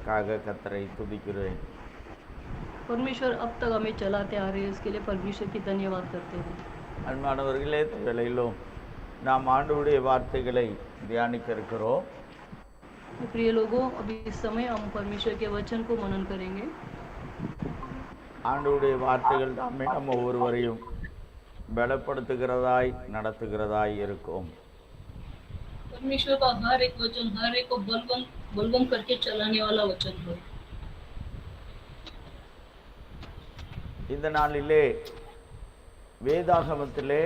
அதற்காக கர்த்தரை துதிக்கிறேன். परमेश्वर अब तक हमें चलाते आ रहे हैं, इसके लिए परमेश्वर की धन्यवाद करते हैं। அன்பானவர்களே, இந்த வேளையிலும் நாம் ஆண்டவருடைய வார்த்தைகளை தியானிக்க இருக்கிறோம். तो प्रिय लोगों, अभी इस समय हम परमेश्वर के वचन को मनन करेंगे। ஆண்டவருடைய வார்த்தைகள் தாமே நம்ம ஒவ்வொருவரையும் பலப்படுத்துகிறதாய் நடத்துகிறதாய் இருக்கும். परमेश्वर का हर एक वचन हर एक को बलवंत करके चलाने वाला वचन है। இந்த நாளிலே வேதாகமத்திலே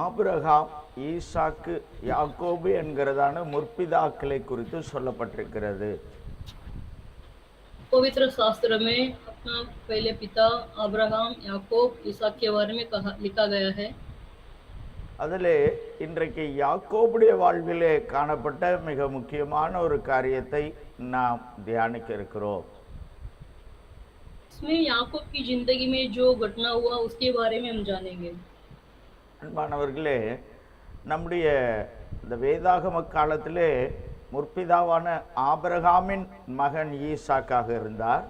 ஆபிரகாம், ஈசாக்கு, யாக்கோபு என்கிறதான முற்பிதாக்களை குறித்து சொல்லப்பட்டிருக்கிறது. पवित्र शास्त्र में अपना पहले पिता अब्राहम, याकूब, इसहाक के बारे में लिखा गया है। அதிலே இன்றைக்கு யாக்கோபுடைய வாழ்விலே காணப்பட்ட மிக முக்கியமான ஒரு காரியத்தை நாம் தியானிக்க இருக்கிறோம். इसमें याकूब की जिंदगी में जो घटना हुआ उसके बारे में हम जानेंगे। அன்பானவர்களே, நம்முடைய இந்த வேதாகம காலத்திலே முற்பிதாவான ஆபிரகாமின் மகன் ஈசாக்காக இருந்தார்.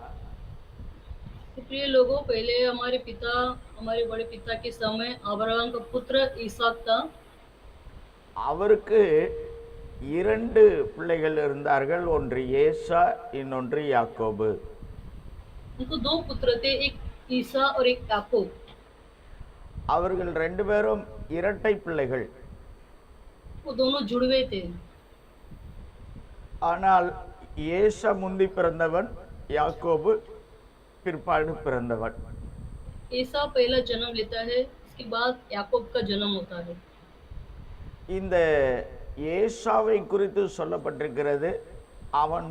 प्रिय लोगों, पहले हमारे बड़े पिता के समय अब्राहम का पुत्र ईसाक था। அவருக்கு 2 பிள்ளைகள் இருந்தார்கள், ஒன்று ஏசா, இன்னொன்று யாக்கோபு. उनको 2 पुत्र थे, एक ईसा और एक याकूब। அவர்கள் 2 பேரும் இரட்டை பிள்ளைகள். वो दोनों जुड़वे थे। ஆனால் ஏசா முந்தி பிறந்தவன், யாக்கோபு பிற்பாடு பிறந்தவன். ईसा पहला जन्म लेता है, इसके बाद याकूब का जन्म होता है। இந்த ஏசாவை குறித்து சொல்லப்பட்டிருக்கிறது, அவன்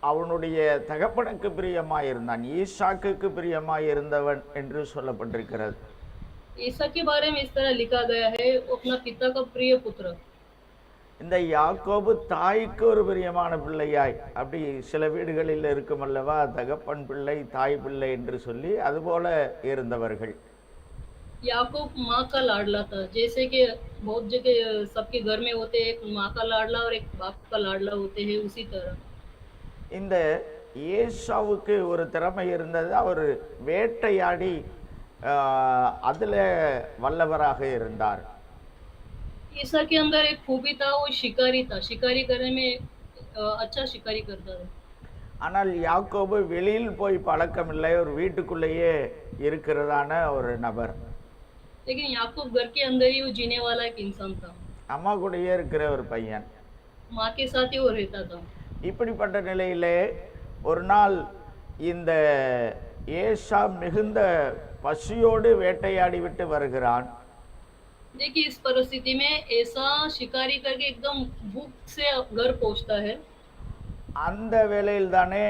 அவனுடைய தகப்பனுக்கு பிரியமாயிருந்தான், ஈசாக்குக்கு பிரியமாயிருந்தவன் என்று சொல்லப்பட்டிருக்கிறது. ईसा के बारे में इस तरह लिखा गया है, वो अपना पिता का प्रिय पुत्र। இந்த யாக்கோபு தாய்க்கு ஒரு பிரியமான பிள்ளையாய், அப்படி சில வீடுகளில் இருக்கும் அல்லவா, தகப்பன் பிள்ளை தாய் பிள்ளை என்று சொல்லி அதுபோல இருந்தவர்கள். याकूब माँ का लाडला था, जैसे कि बहुत जगह सबके घर में होते हैं, एक माँ का लाडला और एक बाप का लाडला होते हैं, उसी तरह இந்த ஏசாவுக்கு ஒரு திறமை இருந்தது, அவர் வேட்டையாடி அதில் வல்லவராக இருந்தார். ईसा के अंदर एक खूबी था, वो शिकारी था, शिकारी करने में अच्छा शिकारी करता था। ஆனால் யாக்கோபு வெளியில் போய் பழக்கமில்லை, ஒரு வீட்டுக்குள்ளேயே இருக்கிறதான ஒரு நபர். लेकिन याकूब घर के अंदर ही वो जीने वाला एक इंसान था, அம்மா கூடயே இருக்கிற ஒரு பையன். माँ के साथ ही वो रहता था। இப்படிப்பட்ட நிலையிலே ஒரு நாள் இந்த ஏசா மிகுந்த பசியோடு வேட்டையாடி விட்டு வருகிறான். देखिए, इस परिस्थिति में ऐसा शिकारी करके एकदम भूख से घर पहुंचता है। அந்த வேளையில் தானே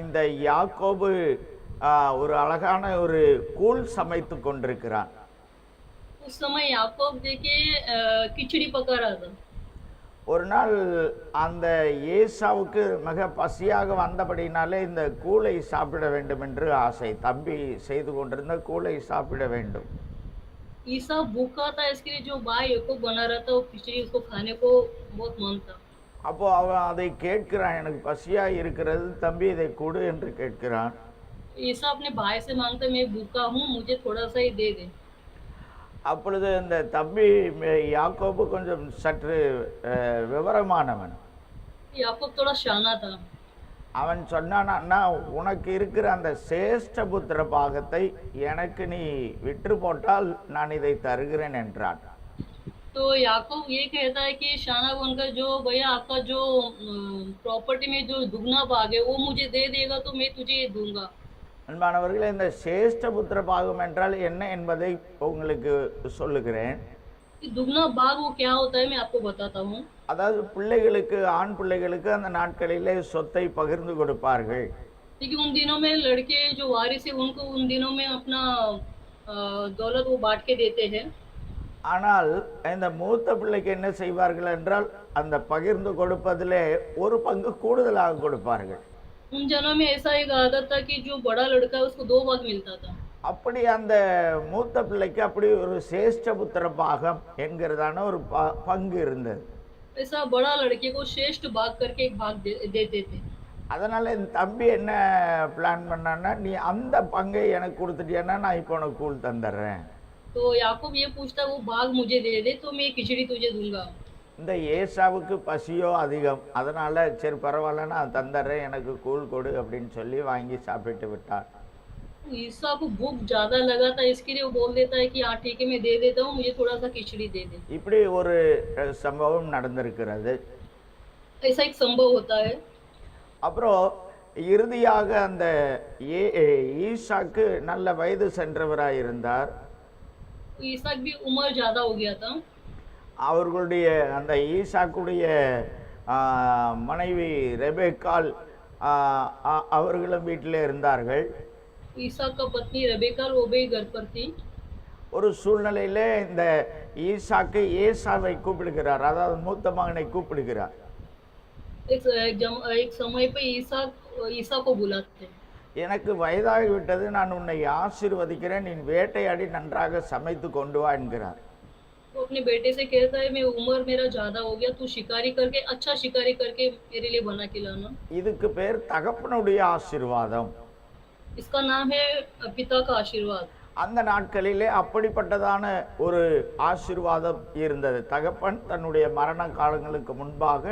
இந்த யாக்கோபு ஒரு அழகான ஒரு கூழ் சமைத்து கொண்டிருக்கிறான். उस समय याकूब देखिए खिचड़ी पका रहा था। ஒரு நாள் அந்த ஏசாவுக்கு மிக பசியாக வந்தபடினாலே இந்த கூழை சாப்பிட வேண்டும் என்று ஆசை. தம்பி செய்து கொண்டிருந்த கூழை சாப்பிட வேண்டும். ईसा भूखा था, इसके लिए जो भाई याकूब बना रहा था वो खिचड़ी उसको खाने को बहुत मन था। அப்போ அவன் அதை கேட்கிறான், எனக்கு பசியா இருக்கிறது தம்பி, இதை கொடு என்று கேட்கிறான். ईसा अपने भाई से मांगता, मैं भूखा हूँ, मुझे थोड़ा सा ही दे दे। அப்பொழுது இந்த தம்பி யாக்கோபு கொஞ்சம் சற்று விவரமானவன். याकूब थोड़ा शाना था। அவன் சொன்னான், அண்ணா, உனக்கு இருக்கிற அந்த சேஷ்ட புத்திர பாகத்தை எனக்கு நீ விற்று போட்டால் நான் இதை தருகிறேன் என்றான். तो याकूब ये कहता है कि शाना बनकर जो भैया आपका जो प्रॉपर्टी में जो दुगना भाग है वो मुझे दे देगा तो मैं तुझे दूंगा। அன்பானவர்களே, இந்த சேஷ்ட புத்திர பாகம் என்றால் என்ன என்பதை உங்களுக்கு சொல்லுகிறேன். दुगना भाग वो क्या होता है मैं आपको बताता हूँ। அதாவது பிள்ளைகளுக்கு, ஆண் பிள்ளைகளுக்கு அந்த நாட்களிலே சொத்தை பகிர்ந்து கொடுப்பார்கள். क्योंकि उन दिनों में लड़के जो वारिस है उनको उन दिनों में अपना दौलत वो बांट के देते हैं। ஆனால் இந்த மூத்த பிள்ளைக்கு என்ன செய்வார்கள் என்றால், அந்த பகிர்ந்து கொடுப்பதிலே ஒரு பங்கு கூடுதலாக கொடுப்பார்கள். उन जनों में ऐसा एक आदत था कि जो बड़ा लड़का है उसको 2 भाग मिलता था। அப்படி அந்த மூத்த பிள்ளைக்கு அப்படி ஒரு சேஷ்ட புத்திர பாகம் என்கிறதான ஒரு பங்கு இருந்தது. ऐसा बड़ा लड़के को श्रेष्ठ भाग करके एक भाग देते थे। அதனால என் தம்பி என்ன பிளான் பண்ணான்னா, நீ அந்த பங்கை எனக்கு குடுத்துட்டியன்னா, நான் இப்போ உனக்கு கூழ் தந்துர்றேன். तो याकूब ये पूछता वो भाग मुझे दे दे तो मैं खिचड़ी तुझे दूंगा। இந்த ஏசாவுக்கு பசியோ அதிகம். அதனால சரி பரவாயில்ல நான் தந்துர்றேன், எனக்கு கூழ் கொடு அப்படின்னு சொல்லி வாங்கி சாப்பிட்டு விட்டான். तो ईसा को भूख ज्यादा लगा था इसके लिए वो बोल देता है कि हाँ ठीक है मैं दे देता हूँ, मुझे थोड़ा सा खिचड़ी दे दे। இப்படி ஒரு சம்பவம் நடந்திருக்கிறது. ऐसा एक संभव होता है। அப்புறம் இறுதியாக அந்த ஈசாக்கு நல்ல வயது சென்றவராய் இருந்தார். ईसा की भी उम्र ज्यादा हो गया था। அவர்களுடைய அந்த ஈசாக்குடைய மனைவி ரெபெக்காள் அவர்களும் வீட்டிலே இருந்தார்கள். ईसा का पत्नी रेबेका वो भी घर पर थी। ஒரு சூழ்நிலையிலே இந்த ஈசாக்கு ஏசாவை கூப்பிடுகிறார், அதாவது மூத்த மகனை கூப்பிடுகிறார். एक समय पे ईसा को बुलाते हैं। எனக்கு வயதாகிவிட்டது, நான் உன்னை ஆசீர்வதிக்கிறேன், நீ வேட்டையாடி நன்றாக சமைத்து கொண்டு வா என்கிறார். वो अपने बेटे से कहता है मैं उम्र मेरा ज्यादा हो गया, तू शिकारी करके अच्छा शिकारी करके मेरे लिए बना के लाना। இதுக்கு பேர் தகப்பனுடைய ஆசீர்வாதம். इसका नाम है पिता का आशीर्वाद। அந்த நாட்களிலே அப்படிப்பட்டதான ஒரு ஆசீர்வாதம் இருந்தது. தகப்பன் தன்னுடைய மரண காலங்களுக்கு முன்பாக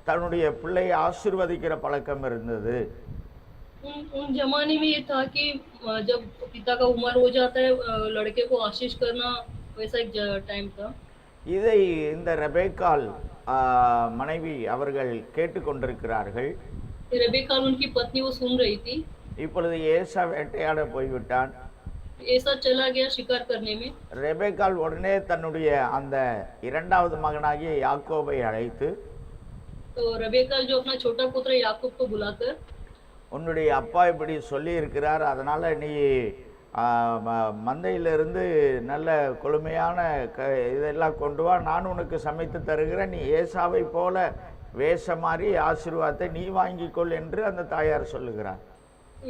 தன்னுடைய பிள்ளையை ஆசீர்வதிக்கிற பழக்கம் இருந்தது. उन जमाने में ये था कि जब पिता का उम्र हो जाता है लड़के को आशीष करना, वैसा एक टाइम था। இதை இந்த ரெபெக்காள் மனைவி அவர்கள் கேட்டுக்கொண்டிருக்கிறார்கள். रेबेका उनकी पत्नी वो सुन रही थी। இப்பொழுது ஏசா வேட்டையாட போய்விட்டான். ऐसा चला गया शिकार करने में। ரெபெக்காள் உடனே தன்னுடைய அந்த இரண்டாவது மகனாகிய யாக்கோபை அழைத்து, तो रेबेका जो अपना छोटा पुत्र याकूब को बुलाकर, உன்னுடைய அப்பா இப்படி சொல்லி இருக்கிறார், அதனால நீ மந்தையிலிருந்து நல்ல கொழுமையான இதெல்லாம் கொண்டு வா, நான் உனக்கு சமைத்து தருகிறேன், நீ ஏசாவை போல வேஷம் மாறி ஆசீர்வாதத்தை நீ வாங்கிக்கொள் என்று அந்த தாயார் சொல்லுகிறார்.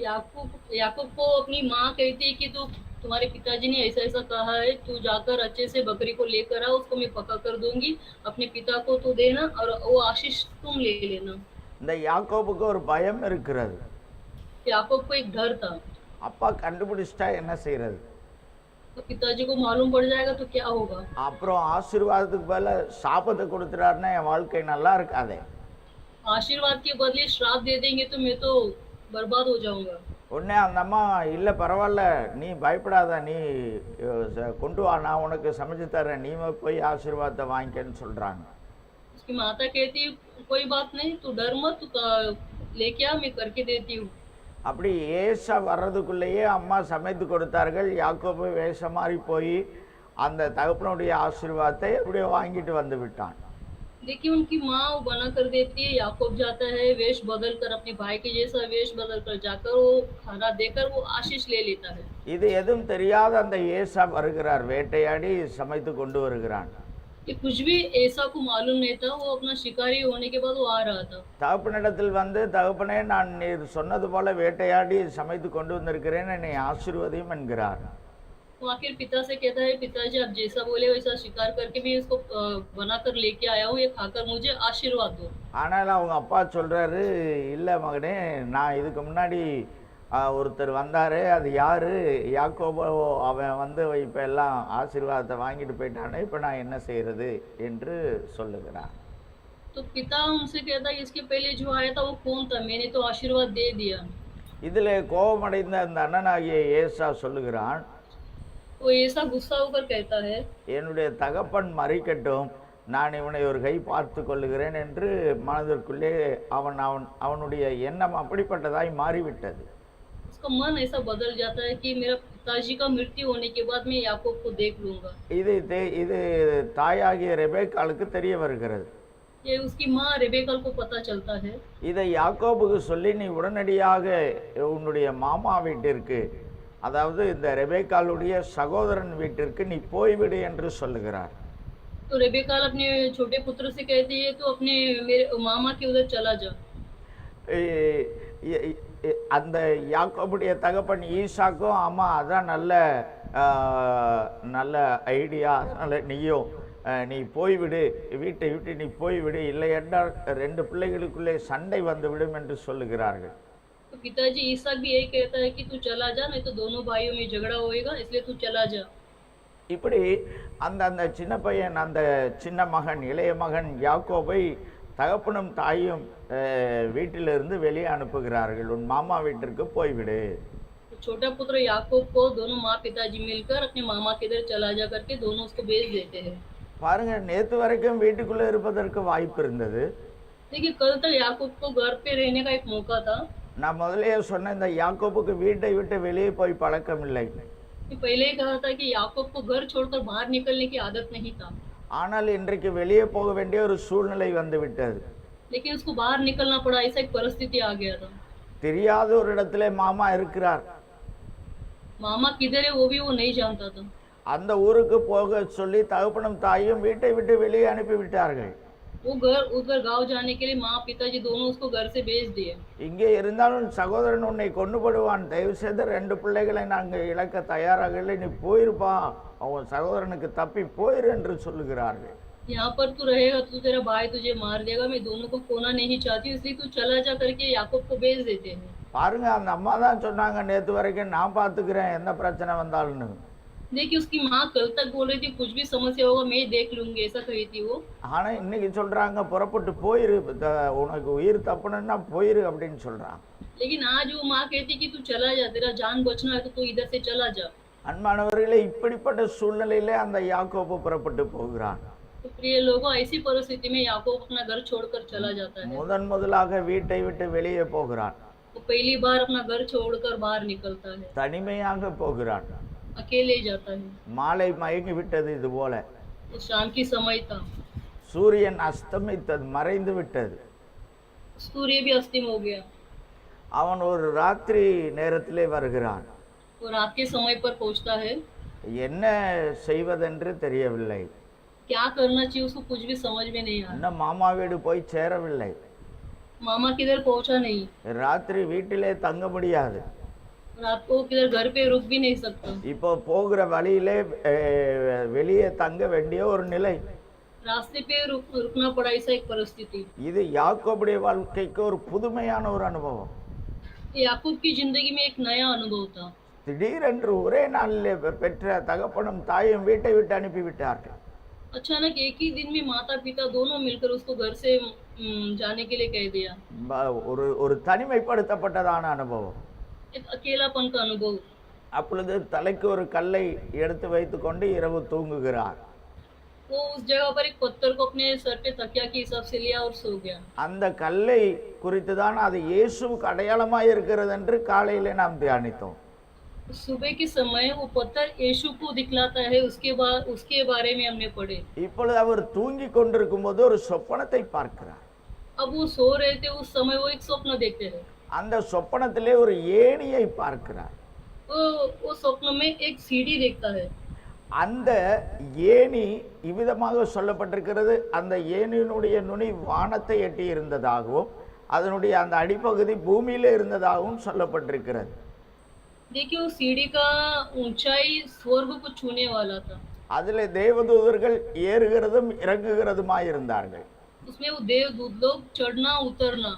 याकूब को अपनी माँ कहती है कि तू तुम्हारे पिताजी ने ऐसा ऐसा कहा है, तू जाकर अच्छे से बकरी को लेकर आ, उसको मैं पका कर दूंगी, अपने पिता को तू देना और वो आशीष तुम ले लेना। இந்த யாக்கோபுக்கு ஒரு பயம் இருக்கிறது. याकूब को एक डर था, அப்பா கண்டுபிடிச்சிட்டா என்ன செய்யறது, तो पिताजी को मालूम पड़ जाएगा तो क्या होगा। அப்புறம் ஆசீர்வாதத்துக்கு பதிலா சாபத்தை கொடுத்துறாருன்னா என் வாழ்க்கை நல்லா இருக்காதே. आशीर्वाद के बदले श्राप दे देंगे तो मैं तो बर्बाद हो जाऊंगा। உடனே அந்த அம்மா இல்லை பரவாயில்ல நீ பயப்படாத, நீ கொண்டு வா, நான் உனக்கு சமைச்சு தரேன், நீ போய் ஆசீர்வாதத்தை வாங்கிக்கன்னு சொல்றாங்க. उसकी माता कहती है कोई बात नहीं, तू डर मत, तू लेके आ, मैं करके देती हूँ। அப்படி ஏசா வர்றதுக்குள்ளேயே அம்மா சமைத்து கொடுத்தார்கள். யாக்கோபு வேஷம் மாறி போய் அந்த தகப்பனுடைய ஆசீர்வாதத்தை அப்படியே வாங்கிட்டு வந்து விட்டான். देखिए उनकी माँ वो बना कर देती है, याकूब जाता है वेश बदल कर, अपने भाई के जैसा वेश बदल कर जाकर वो खाना देकर वो आशीष ले लेता है। இது எதுவும் தெரியாத அந்த ஏசா வருகிறார், வேட்டையாடி சமைத்து கொண்டு வருகிறான். ये कुछ भी ऐसा को मालूम नहीं था, वो अपना शिकारी होने के बाद वो आ रहा था। தகப்பனிடத்தில் வந்து, தகப்பனே நான் நீர் சொன்னது போல வேட்டையாடி சமைத்து கொண்டு வந்திருக்கிறேன், என்னை ஆசீர்வதியும் என்கிறார். वो आखिर पिता से कहता है पिताजी आप जैसा बोले वैसा शिकार करके मैं इसको बनाकर लेके आया हूँ, ये खाकर मुझे आशीर्वाद दो। ஆனால் அவங்க அப்பா சொல்றாரு, இல்லை மகனே, நான் இதுக்கு முன்னாடி ஒருத்தர் வந்தாரு, அது யாரு, யாக்கோபோ, அவன் வந்து இப்ப எல்லாம் ஆசீர்வாதத்தை வாங்கிட்டு போயிட்டானே, இப்ப நான் என்ன செய்யறது என்று சொல்லுகிறான். तो पिता उनसे कहता है इसके पहले जो आया था वो कौन था, मैंने तो आशीर्वाद दे दिया। இதுல கோபமடைந்த அந்த அண்ணனாகிய ஏசா சொல்லுகிறான், वो ऐसा गुस्सा होकर कहता है என்னுடைய தகப்பன் மறிக்கட்டும், நான் இவனை ஒரு கை பார்த்து கொள்ளுகிறேன் என்று மனதிற்குள்ளே அவனுடைய எண்ணம் அப்படிப்பட்டதாய் மாறிவிட்டது. उसका मन ऐसा बदल जाता है कि मेरा पिताजी का मृत्यु होने के बाद मैं याकूब को देख लूंगा। இது தாயாகிய ரெபெக்காளுக்கு தெரிய வருகிறது. ये उसकी माँ रेबेका को पता चलता है। இதை யாக்கோபுக்கு சொல்லி நீ உடனடியாக உன்னுடைய மாமா வீட்டிற்கு, அதாவது இந்த ரெபெக்காளுடைய சகோதரன் வீட்டிற்கு நீ போய்விடு என்று சொல்லுகிறார். तो रेबेका अपने छोटे पुत्र से कहती है तो अपने मेरे मामा के उधर चला जा। அந்த யாக்கோபுடைய தகப்பன் ஈசாக்கும், ஆமா அதான் நல்ல நல்ல ஐடியா, அதனால நீயும் நீ போய்விடு, வீட்டை விட்டு நீ போய்விடு, இல்லை என்றால் 2 பிள்ளைகளுக்குள்ளே சண்டை வந்துவிடும் என்று சொல்லுகிறார்கள். तो पिताजी इसहाक भी यही कहता है कि तू चला जा, नहीं तो दोनों भाइयों में झगड़ा होएगा, इसलिए तू चला जा। இப்படி அந்த அந்த சின்ன பையன், அந்த சின்ன மகன், இளைய மகன் யாக்கோபை தகப்பனும் தாயும் வீட்டிலிருந்து வெளியே அனுப்புகிறார்கள். உன் மாமா வீட்டிற்கு போய்விடு. तो छोटा पुत्र याकूब को दोनों माँ पिताजी मिलकर अपने मामा के इधर चला जा करके दोनों उसको भेज देते हैं। பாருங்க, நேத்து வரைக்கும் வீட்டுக்குள்ள இருப்பதற்கு வாய்ப்பு இருந்தது. देखिए कल तक याकूब को घर पे रहने का एक मौका था। நான் முதல்லயே சொன்ன, இந்த யாக்கோபுக்கு வீட்டை விட்டு வெளியே போய் பழக்கம் இல்லை. पहले ही कहा था कि याकूब को घर छोड़कर बाहर निकलने की आदत नहीं था, ஆனால் இன்றைக்கு வெளியே போக வேண்டிய ஒரு சூழ்நிலை வந்து விட்டது. लेकिन उसको बाहर निकलना पड़ा, ऐसा एक परिस्थिति आ गया था। தெரியாத ஒரு இடத்துல மாமா இருக்கிறார். मामा किधर है वो भी वो नहीं जानता था। அந்த ஊருக்கு போக சொல்லி தகப்பனும் தாயும் வீட்டை விட்டு வெளியே அனுப்பி விட்டார்கள். वो घर उधर गांव जाने के लिए माँ पिताजी दोनों उसको घर से भेज दिए। இங்கே இருந்தாலும் சகோதரன் உன்னை கொண்டு போடுவான், தயவு செய்து 2 பிள்ளைகளை நாங்கள் இழக்க தயாராக இல்லை, நீ போயிருப்பா, அவன் சகோதரனுக்கு தப்பி போயிரு என்று சொல்லுகிறார்கள். यहाँ पर तू रहेगा तो तेरा भाई तुझे मार देगा, मैं दोनों को खोना नहीं चाहती, इसलिए तू चला जा करके याकूब को भेज देते हैं। பாருங்க, அந்த அம்மா தான் சொன்னாங்க, நேத்து வரைக்கும் நான் பார்த்துக்கிறேன் எந்த பிரச்சனை வந்தாலும். देखिए उसकी माँ कल तक बोल रही थी कुछ भी समस्या होगा मैं देख लूंगी, ऐसा कही थी वो। ஆனா இன்னைக்கு சொல்றாங்க, புறப்பட்டு போயிரு, உனக்கு உயிர் தப்பணும்னா போயிரு அப்படின்னு சொல்றாங்க. लेकिन आज वो माँ कहती कि तू चला जा, तेरा जान बचना है तो तू इधर से चला जा। அன்பானவர்களே, இப்படிப்பட்ட சூழ்நிலையிலே அந்த யாக்கோபு புறப்பட்டு போகிறான். तो प्रिय लोगों, ऐसी परिस्थिति में याकूब अपना घर छोड़कर चला जाता है। முதலாக வீட்டை விட்டு வெளியே போகிறான். वो पहली बार अपना घर छोड़कर बाहर निकलता है, தனிமையாக போகிறான். अकेले जाता है। மாலை மயங்கி விட்டது. இது போல वो शाम की समय था, சூரியன் அஸ்தமித்தது, மறைந்து விட்டது. सूर्य भी अस्तिम हो गया। அவன் ஒரு ராத்திரி நேரத்திலே வருகிறான். वो रात के समय पर पहुंचता है, என்ன செய்வதென்று தெரியவில்லை. क्या करना चाहिए उसको कुछ भी समझ में नहीं आया। இன்னும் மாமா வீடு போய் சேரவில்லை. मामा किधर पहुंचा नहीं, ராத்திரி வீட்டிலே தங்க முடியாது. रात को किधर घर पे रुक भी नहीं सकता। இப்போ போகிற வழியிலே வெளியே தங்க வேண்டிய ஒரு நிலை. रास्ते पे रुकना पड़ा, ऐसा एक परिस्थिति। இது யாக்கோபுடைய வாழ்க்கைக்கு ஒரு புதுமையான ஒரு அனுபவம். याकूब की जिंदगी में एक नया अनुभव था। திடீரென்று ஒரே நாளிலே பெற்ற தகப்பனும் தாயும் வீட்டை விட்டு அனுப்பிவிட்டார்கள். अचानक एक ही दिन में माता पिता दोनों मिलकर उसको घर से जाने के लिए कह दिया। ஒரு தனிமைப்படுத்தப்பட்டதான அனுபவம். एक अकेलापन का अनुभव। அப்பொழுது தலைக்கு ஒரு கல்லை எடுத்து வைத்துக்கொண்டு இரவு தூங்குகிறார். वो उस जगह पर एक पत्थर को अपने सर पे तकिया के हिसाब से लिया और सो गया। அந்த கல்லை குறித்து தான் அது இயேசுவுக்கு அடையாளமாய் இருக்கிறது என்று காலையிலே நாம் தியானித்தோம். सुबह के समय वो पत्थर यीशु को दिखलाता है, उसके बारे में हमने पढ़े। இப்பொழுது அவர் தூங்கிக் கொண்டிருக்கும் போது ஒரு சொப்பனத்தை பார்க்கிறார். अब वो सो रहे थे, उस समय वो एक स्वप्न देखते हैं। அந்த சொப்பனத்திலே ஒரு ஏணியை பார்க்கிறார். वो स्वप्न में एक सीढ़ी देखता है। அந்த ஏணி இவ்விதமாக சொல்லப்பட்டிருக்கிறது, அந்த ஏணியினுடைய நுனி வானத்தை எட்டி இருந்ததாகவும் அதனுடைய அந்த அடிப்பகுதி பூமியிலே இருந்ததாகவும் சொல்லப்பட்டிருக்கிறது. देखिए वो सीढ़ी का ऊंचाई स्वर्ग को छूने वाला था। அதிலே தேவதூதர்கள் ஏறுகிறதும் இறங்குகிறதுமாய் இருந்தார்கள். उसमें वो देवदूत लोग चढ़ना उतरना।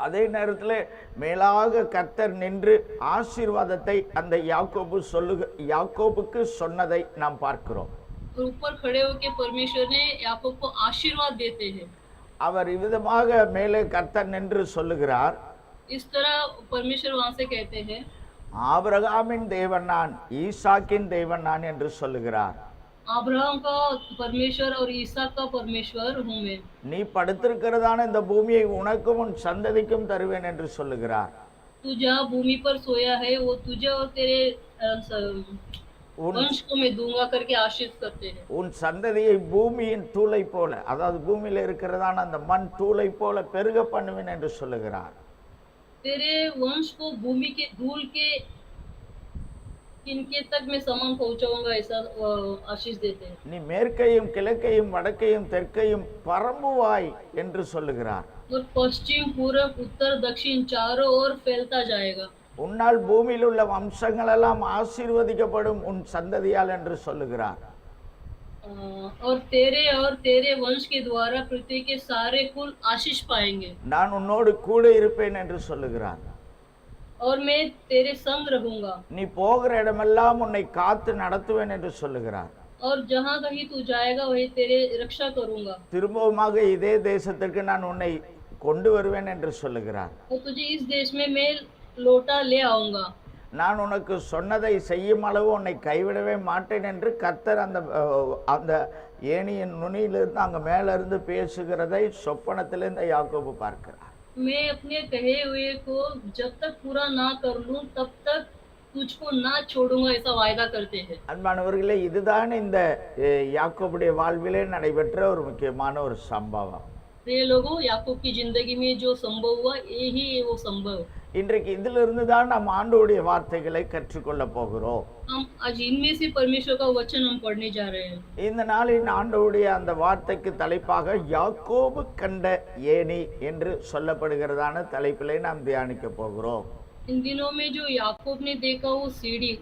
அதே நேரத்தில் மேலாக கர்த்தர் நின்று ஆசீர்வாதத்தை அந்த யாக்கோபுக்கு சொன்னதை நாம் பார்க்கிறோம். ऊपर खड़े होकर परमेश्वर ने याकूब को आशीर्वाद देते हैं। அவர் இவ்விதமாக மேலே கர்த்தர் நின்று சொல்லுகிறார், इस तरह परमेश्वर वहां से कहते हैं, ஆபிரகாமின் தேவன் நான், ஈசாக்கின் தேவன் நான் என்று சொல்லுகிறார். अब्राहम का परमेश्वर और ईसाक का परमेश्वर हूं मैं। நீ படுத்திருக்கிறதான இந்த பூமியை உனக்கும் உன் சந்ததிக்கும் தருவேன் என்று சொல்லுகிறார். तू जहाँ भूमि पर सोया है वो तुझे और तेरे वंश को मैं दूंगा करके आशीष करते हैं। உன் சந்ததியை பூமியின் தூளை போல, அதாவது பூமியில இருக்கிறதான அந்த மண் தூளை போல பெருக பண்ணுவேன் என்று சொல்லுகிறார். तेरे वंश को भूमि के धूल के किनके तक मैं समान पहुंचाऊंगा, ऐसा आशीष देते हैं। நீ மேற்கையும் கிழக்கையும் வடக்கையும் தெற்கையும் பரம்புவாய் என்று சொல்லுகிறார். और पश्चिम पूरब उत्तर दक्षिण चारों ओर फैलता जाएगा। உன்னால் பூமியில் உள்ள வம்சங்கள் எல்லாம் ஆசீர்வதிக்கப்படும் உன் சந்ததியால் என்று சொல்லுகிறார். और तेरे वंश के द्वारा पृथ्वी के सारे कुल आशीष पाएंगे நான் உன்னோடு கூட இருப்பேன் என்று சொல்லுகிறார். और मैं तेरे संग रहूंगा நீ போகிற இடமெல்லாம் உன்னை காத்து நடத்துவேன் என்று சொல்லுகிறார். और जहां कहीं तू जाएगा वही तेरे रक्षा करूंगा திரும்பவுமாக இதே தேசத்திற்கு நான் உன்னை கொண்டு வருவேன் என்று சொல்லுகிறார். और तुझे इस देश में मैं लौटा ले आऊंगा நான் உனக்கு சொன்னதை செய்யும் அளவு உன்னை கைவிடவே மாட்டேன் என்று கர்த்தர் அந்த ஏணியின் நுனியிலிருந்து அங்க மேல இருந்து பேசுகிறதை சொப்பனத்திலிருந்து யாக்கோபு பார்க்கிறார். मैं अपने कहे हुए को जब तक पूरा ना कर लूं तब तक तुझको ना छोड़ूंगा ऐसा वायदा करते हैं. அன்பானவர்களே, இதுதான் இந்த யாக்கோபுடைய வாழ்விலே நடைபெற்ற ஒரு முக்கியமான ஒரு சம்பவம். प्रिय लोगों, याकूब की जिंदगी में जो संभव हुआ यही है वो संभव. இன்றைக்கு இதிலிருந்து தான் நாம் ஆண்டவருடைய வார்த்தைகளை கற்றுக்கொள்ள போகிறோம். हम आज इनमें से परमेश्वर का वचन हम पढ़ने जा रहे हैं. இந்த நாளின் ஆண்டவருடைய அந்த வார்த்தைக்கு தலைப்பாக யாக்கோபு கண்ட ஏணி என்று சொல்லப்படுகிறதான தலைப்பிலே நாம் தியானிக்க போகிறோம். इन दिनों में जो याकूब ने देखा वो सीढ़ी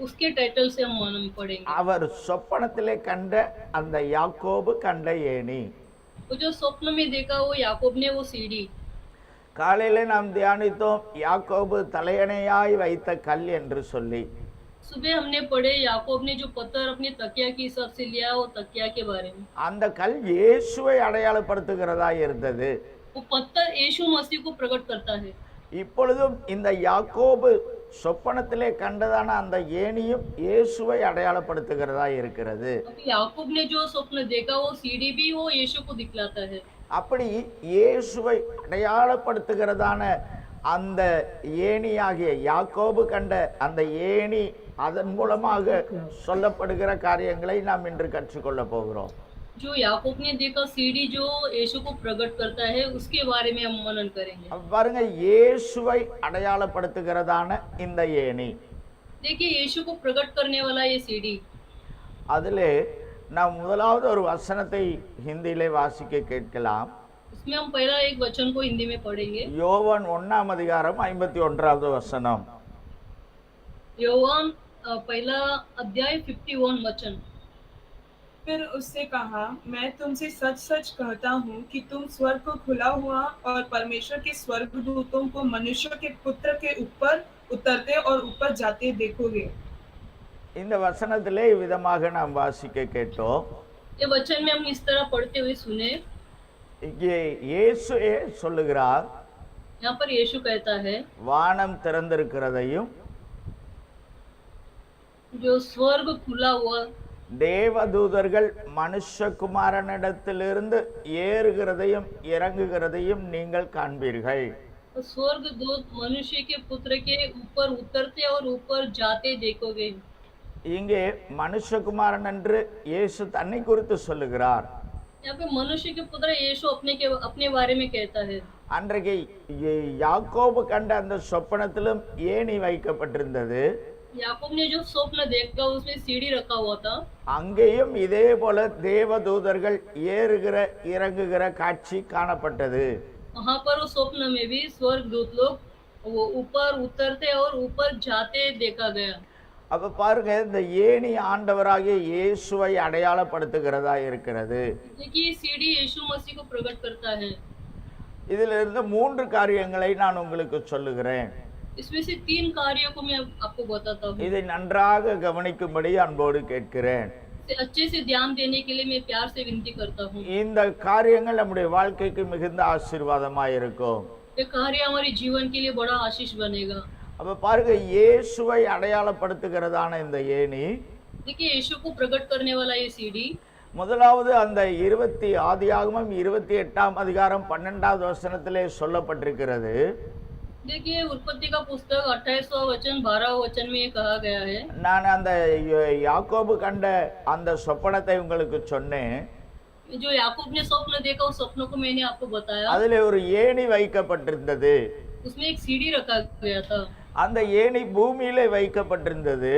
उसके टाइटल से हम मालूम पड़ेंगे. அவர் சொப்பனத்திலே கண்ட அந்த யாக்கோபு கண்ட ஏணி. वो जो स्वप्न में देखा वो याकूब ने वो सीढ़ी. காலையிலே நாம் தியானித்தோம் யாக்கோபு தலையணையாய் வைத்த கல் என்று சொல்லி. सुबह हमने पढ़े याकूब ने जो पत्थर अपने तकिया के हिसाब से लिया वो तकिया के बारे में. அந்த கல் இயேசுவை அடையாளப்படுத்துகிறதா இருந்தது. वो पत्थर यीशु मसीह को प्रकट करता है. இப்பொழுதும் இந்த யாக்கோபு சொப்பனத்திலே கண்டதான அந்த ஏணியும் இயேசுவை அடையாளப்படுத்துகிறதா இருக்கிறது. याकूब ने जो स्वप्न देखा वो सीढ़ी भी वो यीशु को दिखलाता है. அப்படி இயேசுவை அடையாளப்படுத்துகிறதான அந்த ஏணியாகிய யாக்கோபு கண்ட அந்த ஏணி அதன் மூலமாக சொல்லப்படுகிற காரியங்களை நாம் இன்று கற்றுக்கொள்ள போகிறோம். जो याकूब ने देखा सीढ़ी जो यीशु को प्रकट करता है उसके बारे में हम मनन करेंगे. பாருங்க, இயேசுவை அடையாளப்படுத்துகிறதான இந்த ஏணி. देखिए यीशु को प्रकट करने वाला ये सीढ़ी. அதிலே நாம் முதலாவது ஒரு வசனத்தை ஹிந்தியிலே வாசிக்க கேட்கலாம். इसमें हम पहला एक वचन को हिंदी में पढ़ेंगे. யோவான் 1 அதிகாரம் 51வது வசனம். योवान पहला अध्याय 51 वचन. फिर उससे कहा, मैं तुमसे सच सच कहता हूँ कि तुम स्वर्ग को खुला हुआ और परमेश्वर के स्वर्गदूतों को मनुष्य के पुत्र के ऊपर उतरते और ऊपर जाते देखोगे. இந்த வசனத்திலே விதமாக நாம் வாசிக்க கேட்டோம். ये वचन में हम इस तरह पढ़ते हुए सुने. இங்கே இயேசுவே சொல்லுகிறார், यहाँ पर यीशु कहता है வானம் திறந்திருக்கிறதையும் जो स्वर्ग खुला हुआ தேவதூதர்கள் மனுஷகுமாரனிடத்திலிருந்து ஏறுகிறதையும் இறங்குகிறதையும் நீங்கள் காண்பீர்கள். स्वर्ग दूत मनुष्य के पुत्र के ऊपर उतरते और ऊपर जाते देखोगे. இங்கே மனுஷகுமாரன் என்று இயேசு தன்னை குறித்து சொல்லுகிறார். यहाँ पे मनुष्य के पुत्र यीशु अपने बारे में कहता है. அன்றைக்கு யாக்கோபு கண்ட அந்த சொப்பனத்திலும் ஏணி வைக்கப்பட்டிருந்தது. याकूब ने जो स्वप्न देखा उसमें सीढ़ी रखा हुआ था. அங்கேயும் இதே போல தேவதூதர்கள் ஏறுகிற இறங்குகிற காட்சி காணப்பட்டது. वहाँ पर उस स्वप्न में भी स्वर्ग दूत लोग वो ऊपर उतरते और ऊपर जाते देखा गया. அப்ப பாருங்க, இந்த ஏணி ஆண்டவராகிய இயேசுவை அடையாளப்படுத்துகிறதா இருக்கிறது. देखिए सीढ़ी यीशु मसीह को प्रकट करता है. இதிலிருந்து 3 காரியங்களை நான் உங்களுக்கு சொல்லுகிறேன். इसमें से 3 कार्यों को मैं आपको बताता हूँ. இதை நன்றாக கவனிக்கும்படி அன்போடு கேட்கிறேன். अच्छे से ध्यान देने के लिए मैं प्यार से विनती करता हूँ. இந்த காரியங்கள் நம்முடைய வாழ்க்கைக்கு மிகுந்த ஆசீர்வாதமாய் இருக்கும். ये कार्य हमारे जीवन के लिए बड़ा आशीष बनेगा. அப்ப பாருங்க, இயேசுவை அடையாளப்படுத்துகிறதான இந்த ஏணி, देखिए यीशु को प्रकट करने वाला ये सीढ़ी. முதலாவது அந்த ஆதியாகமம் 28 அதிகாரம் 12வது வசனத்திலே சொல்லப்பட்டிருக்கிறது. देखिए उत्पत्ति का पुस्तक 28वां वचन 12वां वचन में ये कहा गया है. நான் அந்த யாக்கோபு கண்ட அந்த சொப்பனத்தை உங்களுக்கு சொன்னேன். जो याकूब ने स्वप्न देखा उस स्वप्न को मैंने आपको बताया. அதிலே ஒரு ஏணி வைக்கப்பட்டிருந்தது. उसमें एक सीढ़ी रखा गया था. அந்த ஏணி பூமியிலே வைக்கப்பட்டிருந்தது.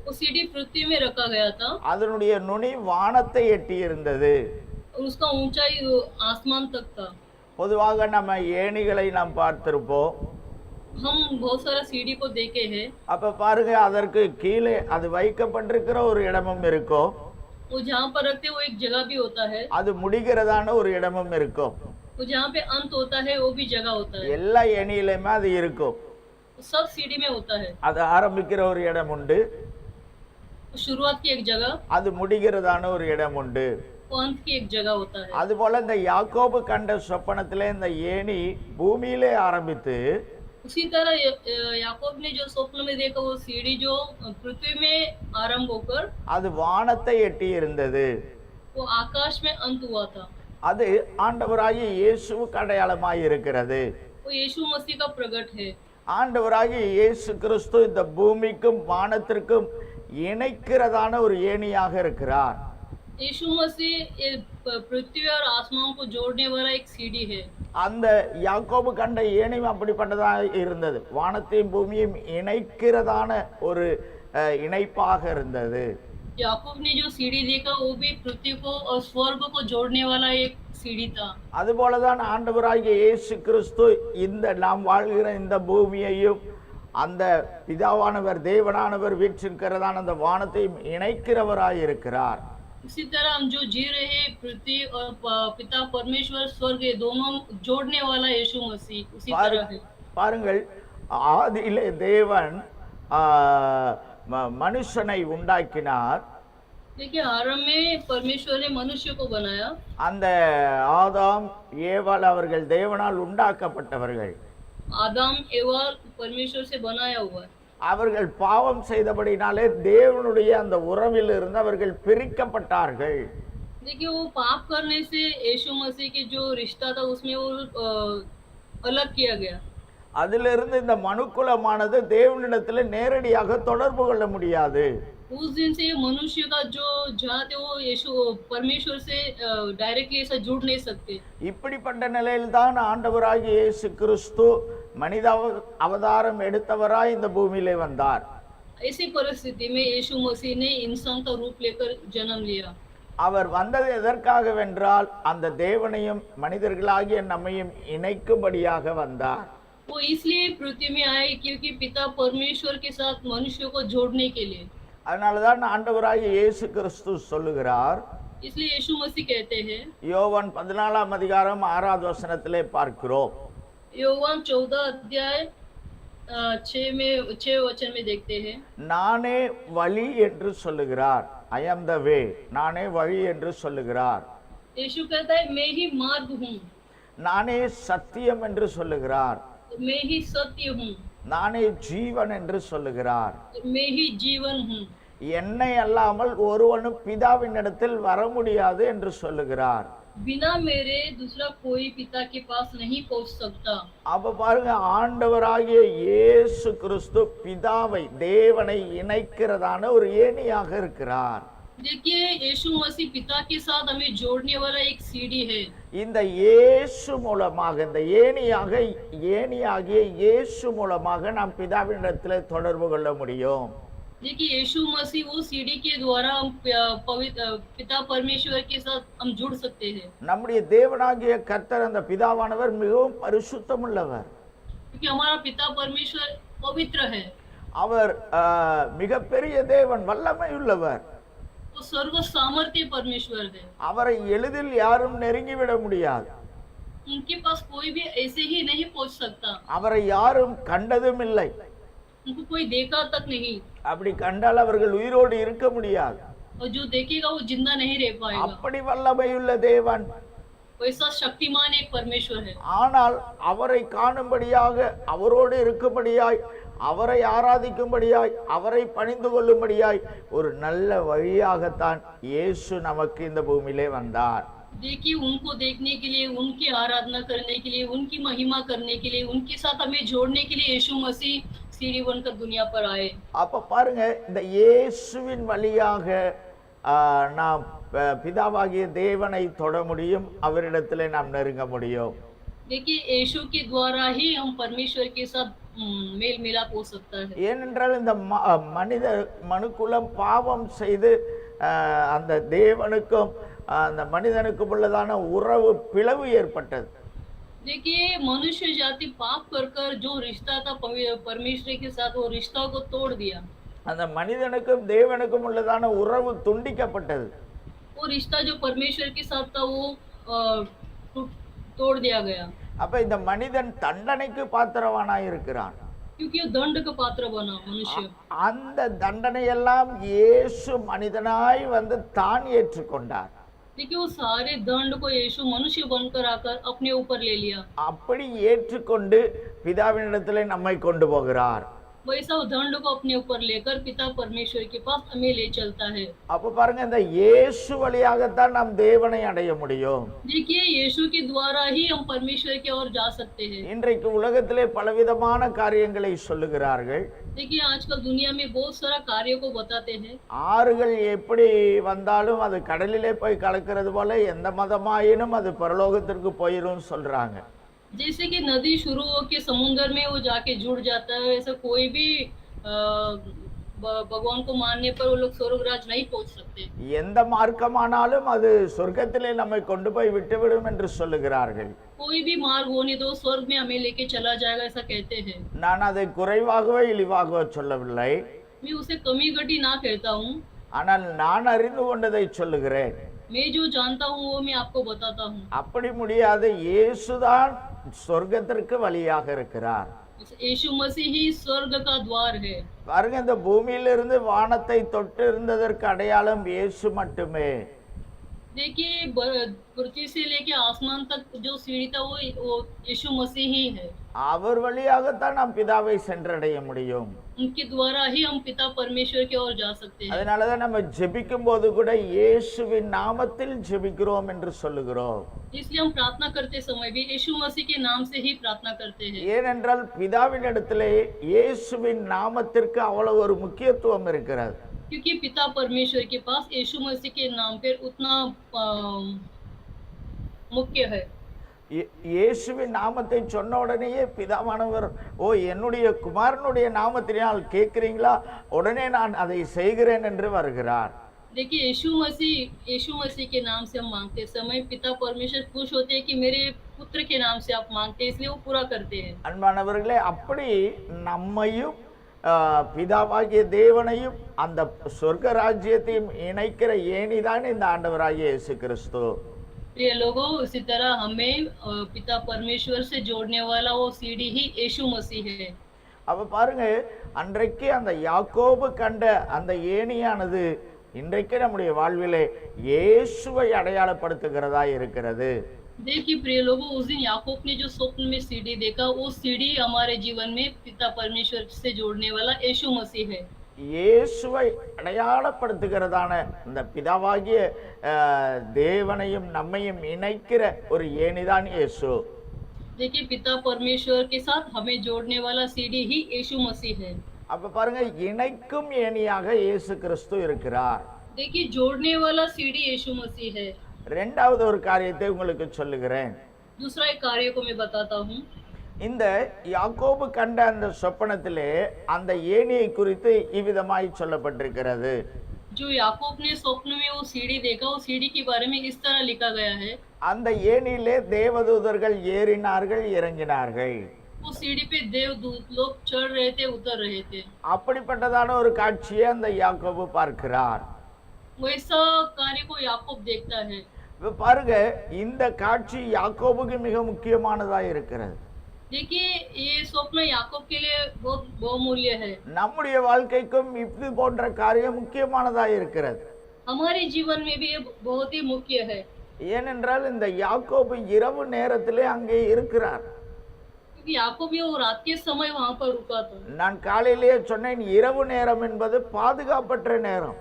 वो सीढ़ी पृथ्वी में रखा गया था. அதனுடைய நுனி வானத்தை எட்டி இருந்தது. और उसका ऊंचाई आसमान तक था. பொதுவாக நம்ம ஏணிகளை நாம் பார்த்திருப்போம். हम बहुत सारा सीढ़ी को देखे हैं. அப்ப பாருங்க, அதற்கு கீழே அது வைக்கப்பட்டிருக்கிற ஒரு இடமும் இருக்கும். वो जहाँ पर रखते हैं वो एक जगह भी होता है, அது முடிகிறதான ஒரு இடமும் இருக்கும். वो जहाँ पे अंत होता है वो भी जगह होता है, எல்லா ஏணியிலுமே அது இருக்கும். वो सब सीढ़ी में होता है। அது ஆரம்பிக்கிற ஒரு இடம் உண்டு, वो शुरुआत की एक जगह, அது முடிகிறதான ஒரு இடம் உண்டு. वो अंत की एक जगह होता है। அதுபோல இந்த யாக்கோபு கண்ட சொப்பனத்திலே இந்த ஏணி பூமியிலே ஆரம்பித்து उसी तरह याकूब ने जो स्वप्न में देखा वो सीढ़ी जो पृथ्वी में आरंभ होकर அது வானத்தை எட்டி இருந்தது. वो आकाश में अंत हुआ था। அது ஆண்டவராகிய இயேசுவுக்கு அடையாளமாய் இருக்கிறது. वो यीशु मसीह का प्रकट है। ஆண்டவராகிய இயேசு கிறிஸ்து இந்த பூமிக்கும் வானத்திற்கும் இணைக்கிறதான ஒரு ஏணியாக இருக்கிறார். यीशु मसीह ये पृथ्वी और आसमान को जोड़ने वाला एक सीढ़ी है। அந்த யாக்கோபு கண்ட ஏணியும் அப்படிப்பட்டதாக இருந்தது. வானத்தையும் பூமியையும் இணைக்கிறதான ஒரு இணைப்பாக இருந்தது. याकूब ने जो सीढ़ी देखा वो भी पृथ्वी को और स्वर्ग को जोड़ने वाला एक सीढ़ी था। அதுபோலதான் ஆண்டவராகிய இயேசு கிறிஸ்து இந்த நாம் வாழ்கிற இந்த பூமியையும் அந்த பிதாவானவர் தேவனானவர் வீற்றிருக்கிறதான அந்த வானத்தையும் இணைக்கிறவராய் இருக்கிறார். उसी तरह हम जो जी रहे हैं पृथ्वी और पिता परमेश्वर स्वर्ग ये दोनों जोड़ने वाला यीशु मसीह उसी तरह है। பாருங்கள், ஆதியிலே தேவன் மனுஷனை உண்டாக்கினார். देखिए आरंभ में परमेश्वर ने मनुष्य को बनाया। அந்த ஆதாம் ஏவாள் அவர்கள் தேவனால் உண்டாக்கப்பட்டவர்கள். आदम एवाल परमेश्वर से बनाया हुआ है। அவர்கள் பாவம் செய்தபடினாலே தேவனுடைய அந்த உறவில் இருந்து அவர்கள் பிரிக்கப்பட்டார்கள். देखिए वो पाप करने से यीशु मसीह के जो रिश्ता था उसमें वो अलग किया गया। அதிலிருந்து இந்த மனுக்குலமானது தேவனிடத்தில் நேரடியாக தொடர்பு கொள்ள முடியாது. उस दिन से मनुष्य का जो जात है वो यीशु परमेश्वर से डायरेक्टली ऐसा जुड़ नहीं सकते। இப்படிப்பட்ட நிலையில்தான் ஆண்டவராகிய இயேசு கிறிஸ்து மனித அவதாரம் எடுத்தவராய் இந்த பூமியிலே வந்தார். ऐसी परिस्थिति में यीशु मसीह ने इंसान का रूप लेकर जन्म लिया। அவர் வந்தது எதற்காகவென்றால் அந்த தேவனையும் மனிதர்களாகிய நம்மையும் இணைக்கும்படியாக வந்தார். वो इसलिए पृथ्वी में आए क्योंकि पिता परमेश्वर के साथ मनुष्य को जोड़ने के लिए। அதனாலதான் ஆண்டவராகிய இயேசு கிறிஸ்து சொல்லுகிறார், इसलिए यीशु मसीह कहते हैं, யோவான் 14ஆம் அதிகாரம் 6வது வசனத்திலே பார்க்கிறோம். योवान 14 अध्याय 6 वचन में देखते हैं, நானே வழி என்று சொல்லுகிறார். ஐ ஆம் த வே, நானே வழி என்று சொல்லுகிறார். यीशु कहता है मैं ही मार्ग हूँ, நானே சத்தியம் என்று சொல்லுகிறார். मैं ही सत्य हूँ, நானே ஜீவன் என்று சொல்லுகிறார். मैं ही जीवन हूँ, என்னை அல்லாமல் ஒருவனும் பிதாவின் இடத்தில் வர முடியாது என்று சொல்லுகிறார். बिना मेरे दूसरा कोई पिता के पास नहीं पहुँच सकता। அப்ப பாருங்க, ஆண்டவராகிய இயேசு கிறிஸ்து பிதாவை தேவனை இணைக்கிறதான ஒரு ஏணியாக இருக்கிறார். देखिए यीशु मसीह पिता के साथ हमें जोड़ने वाला एक सीढ़ी है। இந்த இயேசு மூலமாக, இந்த ஏணியாகிய இயேசு மூலமாக நாம் பிதாவினிடத்தில் தொடர்பு கொள்ள முடியும். देखिए यीशु मसीह वो सीढ़ी के द्वारा हम पिता परमेश्वर के साथ हम जुड़ सकते हैं। நம்முடைய தேவனாகிய கர்த்தர் அந்த பிதாவானவர் மிகவும் பரிசுத்தமுள்ளவர். क्योंकि हमारा पिता परमेश्वर पवित्र है। அவர் மிகப்பெரிய தேவன், வல்லமை உள்ளவர். वो सर्व सामर्थ्य परमेश्वर है। அவரை எளிதில் யாரும் நெருங்கிவிட முடியாது. उनके पास कोई भी ऐसे ही नहीं पहुंच सकता। அவரை யாரும் கண்டதும் இல்லை. उनको कोई देखा तक नहीं। அப்படி கண்டால் அவர்கள் உயிரோடு இருக்க முடியாது. और जो देखेगा वो जिंदा नहीं रह पाएगा। அப்படி வல்லமையுள்ள தேவன். वैसा शक्तिमान एक परमेश्वर है। ஆனால் அவரை காணும்படியாக, அவரோடு இருக்கும்படியாய், அவரை ஆராதிக்கும்படியாய், அவரை பணிந்து கொள்ளும்படியாய் ஒரு நல்ல வழியாகத்தான் இயேசு நமக்கு இந்த பூமியிலே வந்தார். देखिए उनको देखने के लिए, उनकी आराधना करने के लिए, उनकी महिमा करने के लिए, उनके साथ हमें जोड़ने के लिए यीशु मसीह सीढ़ी बनकर दुनिया पर आए। அப்ப பாருங்க, இந்த இயேசுவின் வழியாக நாம் பிதாவாகிய தேவனை தொட முடியும், அவரிடத்திலே நாம் நெருங்க முடியும். देखिए यीशु के द्वारा ही हम परमेश्वर के साथ मेल मिलाप हो सकता है। ஏனென்றால் இந்த மனுக்குலம் பாவம் செய்து அந்த தேவனுக்கும் அந்த மனிதனுக்கும் உள்ளதான உறவு பிளவு ஏற்பட்டது. देखिए मनुष्य जाति पाप कर जो रिश्ता था परमेश्वर के साथ वो रिश्ता को तोड़ दिया। அந்த மனிதனுக்கும் தேவனுக்கும் உள்ளதான உறவு துண்டிக்கப்பட்டது. वो रिश्ता जो परमेश्वर के साथ था वो तोड़ दिया गया, அப்ப இந்த மனிதன் தண்டனைக்கு பாத்திரவானாய் இருக்கிறான். क्योंकि वो दंड का पात्र बना मनुष्य। அந்த தண்டனையெல்லாம் இயேசு மனிதனாய் வந்து தான் ஏற்றுக்கொண்டார். देखिए वो सारे दंड को यीशु मनुष्य बनकर आकर अपने ऊपर ले लिया, அப்படி ஏற்றுக்கொண்டு பிதாவினிடத்திலே நம்மை கொண்டு போகிறார். वैसा वो दंड को अपने ऊपर लेकर पिता परमेश्वर के पास हमें ले चलता है। அப்ப பாருங்க, இந்த இயேசு வழியாகத்தான் நாம் தேவனை அடைய முடியும். देखिए यीशु के द्वारा ही हम परमेश्वर की ओर जा सकते हैं। இன்றைக்கு உலகத்திலே பலவிதமான காரியங்களை சொல்லுகிறார்கள். देखिए आजकल दुनिया में बहुत सारा कार्यों को बताते हैं। ஆறுகள் எப்படி வந்தாலும் அது கடலிலே போய் கலக்கிறது போல எந்த மதமாயினும் அது பரலோகத்திற்கு போயிரும் சொல்றாங்க. जैसे कि नदी शुरू होके समुद्र में वो जाके जुड़ जाता है, ऐसा कोई भी भगवान को मानने पर वो लोग स्वर्गराज नहीं पहुंच सकते। எந்த மார்க்கமானாலும் அது சொர்க்கத்திலே நம்மை கொண்டு போய் விட்டுவிடும் என்று சொல்லுகிறார்கள். कोई भी मार्ग होने दो स्वर्ग में हमें लेके चला जाएगा, ऐसा कहते हैं। நான் அதை குறைவாகவோ இழிவாகவோ சொல்லவில்லை, मैं उसे कमी घटी ना कहता हूँ, ஆனால் நான் அறிந்து கொண்டதை சொல்லுகிறேன். मैं जो जानता हूँ वो मैं आपको बताता हूँ। அப்படி முடியாது, இயேசுதான் சொர்க்கத்திற்கு வழியாக இருக்கிறார். यीशु मसीह ही स्वर्ग का द्वार है। பாருங்க, இந்த பூமியிலிருந்து வானத்தை தொட்டு இருந்ததற்கு அடையாளம் இயேசு மட்டுமே. देखिए पृथ्वी से लेके आसमान तक जो सीढ़ी था वो यीशु मसीह ही है। அவர் வழியாகத்தான் நாம் பிதாவை சென்றடைய முடியும். उनके द्वारा ही हम पिता परमेश्वर की ओर जा सकते हैं। அதனாலதான் நம்ம ஜெபிக்கும் போது கூட இயேசுவின் நாமத்தில் ஜெபிக்கிறோம் என்று சொல்லுகிறோம். इसलिए हम प्रार्थना करते समय भी यीशु मसीह के नाम से ही प्रार्थना करते हैं। ஏனென்றால் பிதாவினிடத்திலே இயேசுவின் நாமத்திற்கு அவ்வளவு ஒரு முக்கியத்துவம் இருக்கிறது. क्योंकि पिता परमेश्वर के पास यीशु मसीह के नाम पर उतना मुख्य है। இயேசுவின் நாமத்தை சொன்ன உடனேயே பிதாவானவர், ஓ என்னுடைய குமாரனுடைய நாமத்தினால் கேட்கிறீங்களா, உடனே நான் அதை செய்கிறேன் என்று வருகிறார். देखिए यीशु मसीह के नाम से हम मांगते समय पिता परमेश्वर खुश होते हैं कि मेरे पुत्र के नाम से आप मांगते हैं, इसलिए वो पूरा करते हैं। அன்பானவர்களே, அப்படி நம்மையும் பிதாவாகிய தேவனையும் அந்த சொர்க்க ராஜ்யத்தையும் இணைக்கிற ஏணிதான் இந்த ஆண்டவராகிய இயேசு கிறிஸ்து. प्रिय लोगों, इसी तरह हमें पिता परमेश्वर से जोड़ने वाला वो सीढ़ी ही यीशु मसीह है। அப்ப பாருங்க, அன்றைக்கு அந்த யாக்கோபு கண்ட அந்த ஏணியானது இன்றைக்கு நம்முடைய வாழ்விலே இயேசுவை அடையாளப்படுத்துகிறதா இருக்கிறது. देखिए प्रिय लोगों, उस दिन याकूब ने जो स्वप्न में सीढ़ी देखा, वो सीढ़ी हमारे जीवन में पिता परमेश्वर से जोड़ने वाला यीशु मसीह है। இயேசுவை அடையாளப்படுத்துகிறதான இந்த பிதாவாகிய தேவனையும் நம்மையும் இணைக்கிற ஒரு ஏணிதான் இயேசு. देखिए पिता परमेश्वर के साथ हमें जोड़ने वाला सीढ़ी ही यीशु मसीह है। அப்ப பாருங்க, இணைக்கும் ஏணியாக இயேசு கிறிஸ்து இருக்கிறார். देखिए जोड़ने वाला सीढ़ी यीशु मसीह है। இரண்டாவது ஒரு காரியத்தை உங்களுக்கு சொல்லுகிறேன். दूसरा एक कार्य को मैं बताता हूँ। இந்த யாக்கோபு கண்ட அந்த சொப்பனத்திலே அந்த ஏணியை குறித்து இவ்விதமாய் சொல்லப்பட்டிருக்கிறது. जो याकूब ने स्वप्न में वो सीढ़ी देखा, वो सीढ़ी के बारे में इस तरह लिखा गया है। அந்த ஏணியிலே தேவதூதர்கள் ஏறினார்கள், இறங்கினார்கள். वो सीढ़ी पे देवदूत लोग चढ़ रहे थे, उतर रहे थे। அப்படிப்பட்டதான ஒரு காட்சியை அந்த யாக்கோபு பார்க்கிறார். वैसा कार्य को याकूब देखता है। இப்ப பாருங்க, இந்த காட்சி யாக்கோபுக்கு மிக முக்கியமானதா இருக்கிறது. देखिए ये स्वप्न याकूब के लिए बहुत बहुमूल्य है। நம்முடைய வாழ்க்கைக்கும் இது போன்ற காரியம் முக்கியமானதா இருக்கிறது. हमारे जीवन में भी ये बहुत ही मुख्य है। ஏனென்றால் இந்த யாக்கோபு இரவு நேரத்திலே அங்கே இருக்கிறார். क्योंकि याकूब ये वो रात के समय वहां पर रुका था। நான் காலையிலேயே சொன்னேன், இரவு நேரம் என்பது பாதுகாப்பற்ற நேரம்.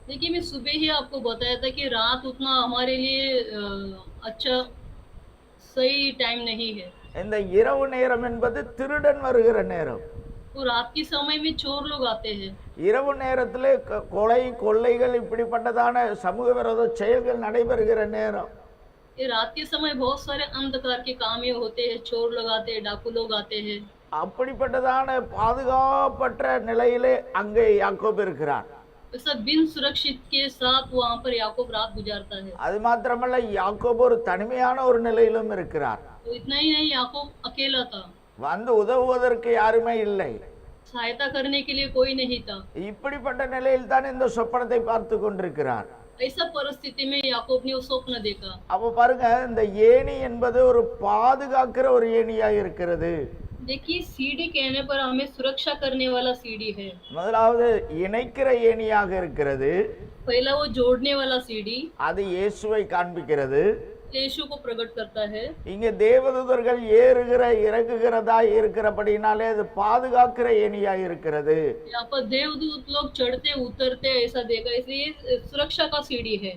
देखिए मैं सुबह ही आपको बताया था कि रात उतना हमारे लिए अच्छा सही टाइम नहीं है। இந்த இரவு நேரம் என்பது திருடன் வருகிற நேரம். वो रात के समय में चोर लोग आते हैं। இரவு நேரத்திலே கொலை கொள்ளைகள் இப்படிப்பட்டதான சமூக விரோத செயல்கள் நடைபெறுகிற நேரம். ये रात के समय बहुत सारे अंधकार के काम ये होते हैं, चोर लोग आते हैं, डाकू लोग आते हैं। அப்படிப்பட்டதான பாதுகாப்பற்ற நிலையிலே அங்கே யாக்கோபு இருக்கிறார். ऐसा बिन सुरक्षित के साथ वहाँ पर याकूब रात गुजारता है। அது மாத்திரமல்ல, யாக்கோபு ஒரு தனிமையான ஒரு நிலையிலும் இருக்கிறார். तो इतना ही नहीं, याकूब अकेला था, வந்து உதவுவதற்கு யாருமே இல்லை. सहायता करने के लिए कोई नहीं था। இப்படிப்பட்ட நிலையில் தான் இந்த சொப்பனத்தை பார்த்து கொண்டிருக்கிறார். ऐसा परिस्थिति में याकूब ने वो स्वप्न देखा। அப்ப பாருங்க, இந்த ஏணி என்பது ஒரு பாதுகாக்கிற ஒரு ஏணியா இருக்கிறது. देखिए सीढ़ी कहने पर हमें सुरक्षा करने वाला सीढ़ी है। முதலாவது இணைக்கிற ஏணியாக இருக்கிறது. पहला वो जोड़ने वाला सीढ़ी அது இயேசுவை காண்பிக்கிறது. यीशु को प्रकट करता है। இங்க தேவதூதர்கள் ஏறுகிற இறங்குகிறதா இருக்கிறபடினாலே அது பாதுகாக்கிற ஏணியா இருக்கிறது. यहाँ पर देवदूत लोग चढ़ते उतरते ऐसा देखा, इसलिए सुरक्षा का सीढ़ी है।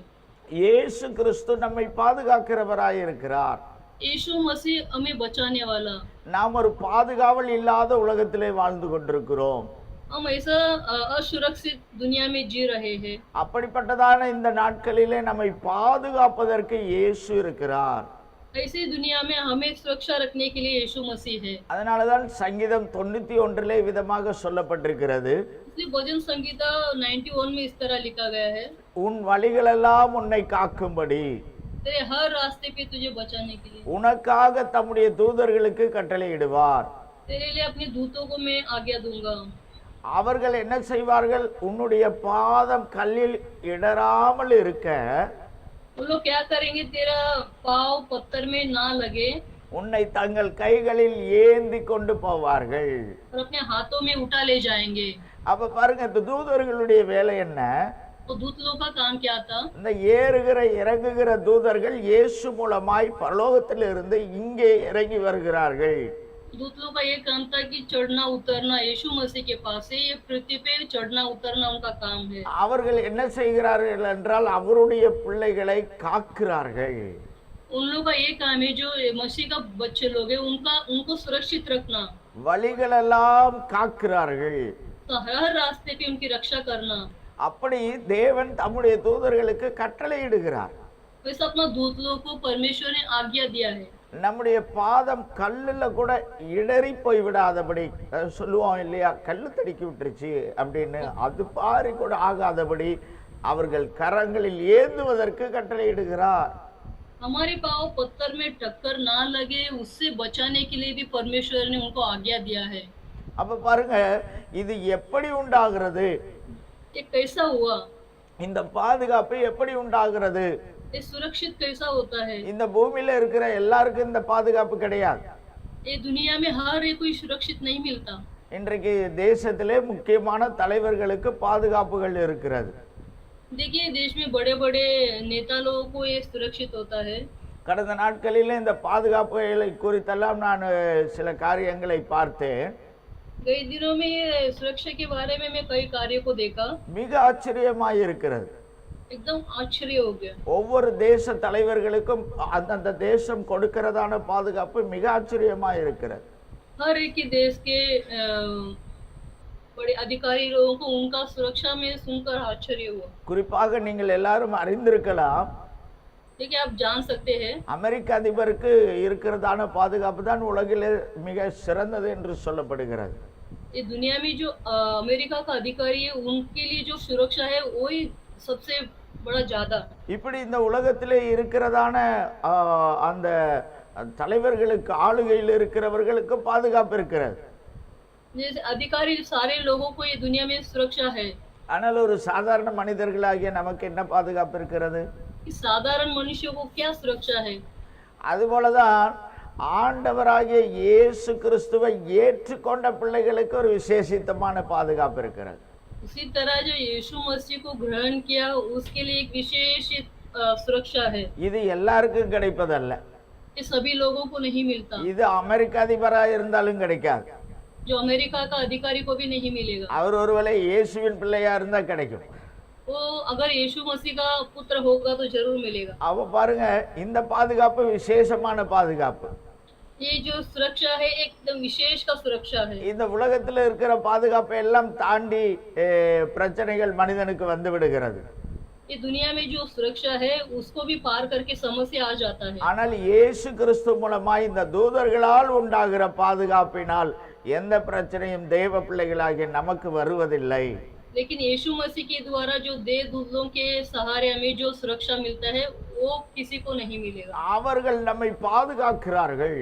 இயேசு கிறிஸ்து நம்மை பாதுகாக்கிறவராய் இருக்கிறார். यीशु मसीह हमें बचाने वाला। நாம் ஒரு பாதுகாவல் இல்லாத உலகத்திலே வாழ்ந்து கொண்டிருக்கிறோம். हम ऐसा असुरक्षित दुनिया में जी रहे हैं। அப்படிப்பட்டதான இந்த நாட்களிலே நம்மை பாதுகாப்பதற்கு இயேசு இருக்கிறார். ऐसी दुनिया में हमें सुरक्षा रखने के लिए यीशु मसीह है। அதனாலதான் சங்கீதம் 91 விதமாக சொல்லப்பட்டிருக்கிறது. इसलिए भजन संगीता 91 में इस तरह लिखा गया है, உன் வழிகளெல்லாம் உன்னை காக்கும்படி तेरे हर रास्ते पे तुझे बचाने के लिए உனக்காக தம்முடைய தூதர்களுக்கு கட்டளையிடுவார். तेरे लिए अपने दूतों को मैं आज्ञा दूंगा। அவர்கள் என்ன செய்வார்கள்? உன்னுடைய பாதம் கல்லில் இடராமல் இருக்க वो लोग क्या करेंगे? तेरा पाँव पत्थर में ना लगे உன்னை தங்கள் கைகளில் ஏந்தி கொண்டு போவார்கள். और अपने हाथों में उठा ले जाएंगे। அப்ப பாருங்க, இந்த தூதர்களுடைய வேலை என்ன? तो दूत लोग का काम क्या था? இந்த ஏறுகிற இறங்குகிற தூதர்கள் இயேசு மூலமாய் பரலோகத்திலிருந்து இங்கே இறங்கி வருகிறார்கள். दूत लोग का ये काम था कि चढ़ना उतरना यीशु मसीह के पास से, ये पृथ्वी पे चढ़ना उतरना उनका काम है। அவர்கள் என்ன செய்கிறார்கள் என்றால் அவருடைய பிள்ளைகளை காக்கிறார்கள். उन लोग का ये काम है, जो मसीह का बच्चे लोग हैं उनको सुरक्षित रखना, வழிகளெல்லாம் காக்கிறார்கள். तो हर रास्ते पे उनकी रक्षा करना। அப்படி தேவன் தம்முடைய தூதர்களுக்கு கட்டளையிடுகிறார். वैसे अपना दूत लोग को परमेश्वर ने आज्ञा दिया है। நம்முடைய பாதம் கல்லுல கூட இடறி போய் விடாதபடி சொல்லுவோம் இல்லையா, கல்லு தடுக்கி விட்டுருச்சு அப்படின்னு, அது பாரி கூட ஆகாதபடி அவர்கள் கரங்களில் ஏந்துவதற்கு கட்டளையிடுகிறார். हमारे पाँव पत्थर में टक्कर ना लगे, उससे बचाने के लिए भी परमेश्वर ने उनको आज्ञा दिया है। அப்ப பாருங்க, இது எப்படி உண்டாகிறது? ये कैसा हुआ? இந்த பாதுகாப்பு எப்படி உண்டாகிறது? ये सुरक्षित कैसा होता है? இந்த பூமியில இருக்கிற எல்லாருக்கும் இந்த பாதுகாப்பு கிடையாது. ये दुनिया में हर एक कोई सुरक्षित नहीं मिलता। இன்றைக்கு தேசத்திலே முக்கியமான தலைவர்களுக்கு பாதுகாப்புகள் இருக்கிறது. देखिए देश में बड़े बड़े नेता लोगों को ये सुरक्षित होता है। கடந்த நாட்களில் இந்த பாதுகாப்புகளை குறித்தெல்லாம் நான் சில காரியங்களை பார்த்தேன். कई दिनों में ये सुरक्षा के बारे में मैं कई कार्यों को देखा, மிக ஆச்சரியமாய் இருக்கிறது. एकदम आश्चर्य हो गया। ஒவ்வொரு தேச தலைவர்களுக்கும் அந்தந்த தேசம் கொடுக்கிறதான பாதுகாப்பு மிக ஆச்சரியமாய் இருக்கிறது. हर एक ही देश के बड़े अधिकारी लोगों को उनका सुरक्षा में सुनकर आश्चर्य हुआ। குறிப்பாக நீங்கள் எல்லாரும் அறிந்திருக்கலாம், देखिए आप जान सकते हैं, அமெரிக்க அதிபருக்கு இருக்கிறதான பாதுகாப்பு தான் உலகிலே மிக சிறந்தது என்று சொல்லப்படுகிறது. ये दुनिया में जो अमेरिका का अधिकारी है उनके लिए जो सुरक्षा है वही सबसे बड़ा ज्यादा। இப்படி இந்த உலகத்திலே இருக்கிறதான அந்த தலைவர்களுக்கு, ஆளுகையில் இருக்கிறவர்களுக்கு பாதுகாப்பு இருக்கிறது. जैसे अधिकारी सारे लोगों को ये दुनिया में सुरक्षा है, ஆனால் ஒரு சாதாரண மனிதர்களாகிய நமக்கு என்ன பாதுகாப்பு இருக்கிறது? इस साधारण मनुष्यों को क्या सुरक्षा है? அதுபோலதான் ஆண்டவராகிய இயேசு கிறிஸ்துவை ஏற்றுக்கொண்ட பிள்ளைகளுக்கு ஒரு விசேஷித்தமான பாதுகாப்பு இருக்கிறது. उसी तरह जो यीशु मसीह को ग्रहण किया उसके लिए एक विशेष सुरक्षा है। இது எல்லாருக்கும் கிடைப்பதல்ல. ये सभी लोगों को नहीं मिलता। இது அமெரிக்க அதிபராக இருந்தாலும் கிடைக்காது. जो अमेरिका का अधिकारी को भी नहीं मिलेगा। அவர் ஒருவேளை இயேசுவின் பிள்ளையா இருந்தா கிடைக்கும். वो अगर यीशु मसीह का पुत्र होगा तो जरूर मिलेगा। அவ பாருங்க, இந்த பாதுகாப்பு விசேஷமான பாதுகாப்பு. ये जो सुरक्षा है एकदम विशेष का सुरक्षा है। இந்த உலகத்துல இருக்கிற பாதுகாப்பை எல்லாம் தாண்டி பிரச்சனைகள் மனிதனுக்கு வந்து விடுகிறது. ये दुनिया में जो सुरक्षा है उसको भी पार करके समस्या आ जाता है। ஆனால் இயேசு கிறிஸ்து மூலமாய் இந்த தூதர்களால் உண்டாகிற பாதுகாப்பினால் எந்த பிரச்சனையும் தேவ பிள்ளைகளாகிய நமக்கு வருவதில்லை. लेकिन यीशु मसीह के द्वारा जो देवदूतों के सहारे हमें जो सुरक्षा मिलता है वो किसी को नहीं मिलेगा। அவர்கள் நம்மை பாதுகாக்கிறார்கள்.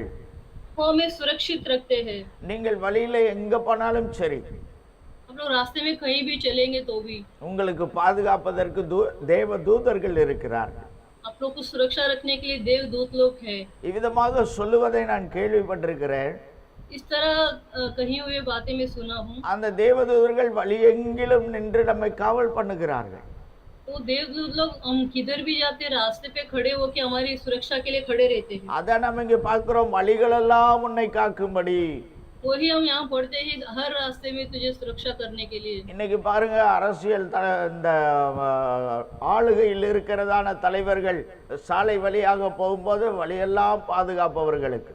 वो हमें सुरक्षित रखते हैं। நீங்கள் வழியில எங்க போனாலும் சரி, आप लोग रास्ते में कहीं भी चलेंगे तो भी உங்களுக்கு பாதுகாப்பதற்கு தேவ தூதர்கள் இருக்கிறார்கள். आप लोग को सुरक्षा रखने के लिए देवदूत लोग हैं। இவ்விதமாக சொல்லுவதை நான் கேள்விப்பட்டிருக்கிறேன். इस तरह कही हुई बातें मैं सुना हूँ। அந்த தேவதூதர்கள் வழியெங்கிலும் நின்று நம்மை காவல் பண்ணுகிறார்கள். तो देवदूत लोग हम किधर भी जाते रास्ते पे खड़े होके हमारी सुरक्षा के लिए खड़े रहते हैं। அதான் நம்ம இங்க பார்க்கிறோம், வழிகளெல்லாம் உன்னை காக்கும்படி. वही हम यहाँ पढ़ते हैं, हर रास्ते में तुझे सुरक्षा करने के लिए। இன்னைக்கு பாருங்க, அரசியல் இந்த ஆளுகையில் இருக்கிறதான தலைவர்கள் சாலை வழியாக போகும்போது வழியெல்லாம் பாதுகாப்பவர்களுக்கு.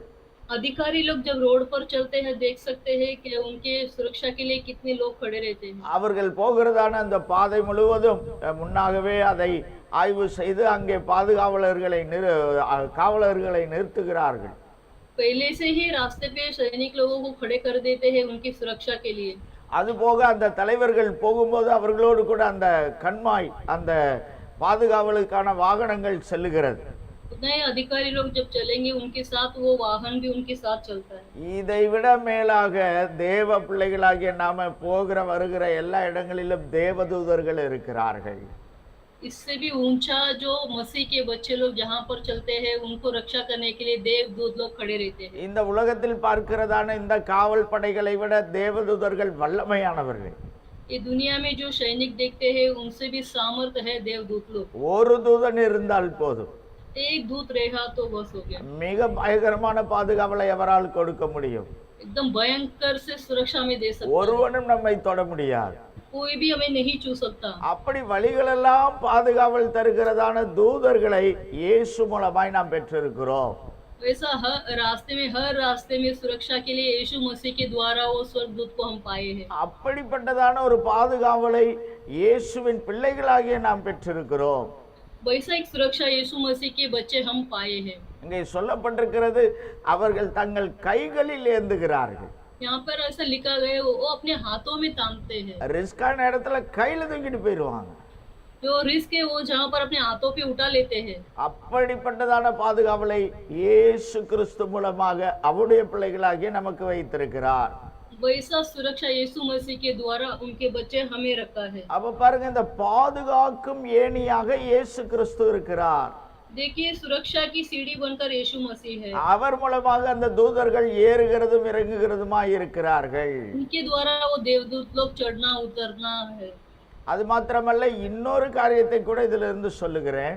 अधिकारी लोग जब रोड पर चलते हैं देख सकते हैं कि उनके सुरक्षा के लिए कितने लोग खड़े रहते हैं। அவர்கள் போகிறதான அந்த பாதை முழுவதும் முன்னாகவே அதை ஆய்வு செய்து அங்கே காவலர்களை நிறுத்துகிறார்கள். पहले से ही रास्ते पे सैनिक लोगों को खड़े कर देते हैं उनकी सुरक्षा के लिए। அதுபோக அந்த தலைவர்கள் போகும்போது அவர்களோடு கூட அந்த கண்மாய், அந்த பாதுகாவலுக்கான வாகனங்கள் செல்லுகிறது. उतने अधिकारी लोग जब चलेंगे उनके साथ वो वाहन भी उनके साथ चलता है। இதை விட மேலாக தேவ பிள்ளைகளாகிய நாம போகிற வருகிற எல்லா இடங்களிலும் தேவதூதர்கள் இருக்கிறார்கள். इससे भी ऊंचा जो मसीह के बच्चे लोग जहाँ पर चलते हैं उनको रक्षा करने के लिए देवदूत लोग खड़े रहते हैं। இந்த உலகத்தில் பார்க்கிறதான இந்த காவல் படைகளை விட தேவதூதர்கள் வல்லமையானவர்கள். ये दुनिया में जो सैनिक देखते हैं उनसे भी सामर्थ है देवदूत लोग। ஒரு தூதன் இருந்தால் போதும், एक दूत रहा तो बस हो गया। மிக பயங்கரமான பாதுகாவலை அவரால் கொடுக்க முடியும். एकदम भयंकर से सुरक्षा में दे सकता है। ஒருவனும் நம்மை தொட முடியாது. कोई भी हमें नहीं छू सकता। அப்படி வழிகளெல்லாம் பாதுகாவல் தருகிறதான தூதர்களை இயேசு மூலமாய் நாம் பெற்றிருக்கிறோம். वैसा हर रास्ते में सुरक्षा के लिए यीशु मसीह के द्वारा वो स्वर्गदूत को हम पाए हैं। அப்படிப்பட்டதான ஒரு பாதுகாவலை இயேசுவின் பிள்ளைகளாகிய நாம் பெற்றிருக்கிறோம். वैसा एक सुरक्षा यीशु मसीह के बच्चे हम पाए हैं। இங்கே சொல்லப்பட்டிருக்கிறது, அவர்கள் தங்கள் கைகளில் ஏந்துகிறார்கள். यहाँ पर ऐसा लिखा गया वो अपने हाथों में तांगते हैं। ரிஸ்கான இடத்துல கையில தூக்கிட்டு போயிடுவாங்க. जो रिस्क है वो जहाँ पर अपने हाथों पे उठा लेते हैं। அப்படிப்பட்டதான பாதுகாவலை இயேசு கிறிஸ்து மூலமாக அவருடைய பிள்ளைகளாகிய நமக்கு வைத்திருக்கிறார். वैसा सुरक्षा यीशु मसीह के द्वारा उनके बच्चे हमें रखा है। அப்ப பாருங்க, இந்த பாதுகாக்கும் ஏணியாக இயேசு கிறிஸ்து இருக்கிறார். देखिए सुरक्षा की सीढ़ी बनकर यीशु मसीह है। அவர் மூலமாக அந்த தூதர்கள் ஏறுகிறதும் இறங்குகிறதுமாய் இருக்கிறார்கள். उनके द्वारा वो देवदूत लोग चढ़ना उतरना है। அது மாத்திரமல்ல, இன்னொரு காரியத்தை கூட இதுல இருந்து சொல்லுகிறேன்.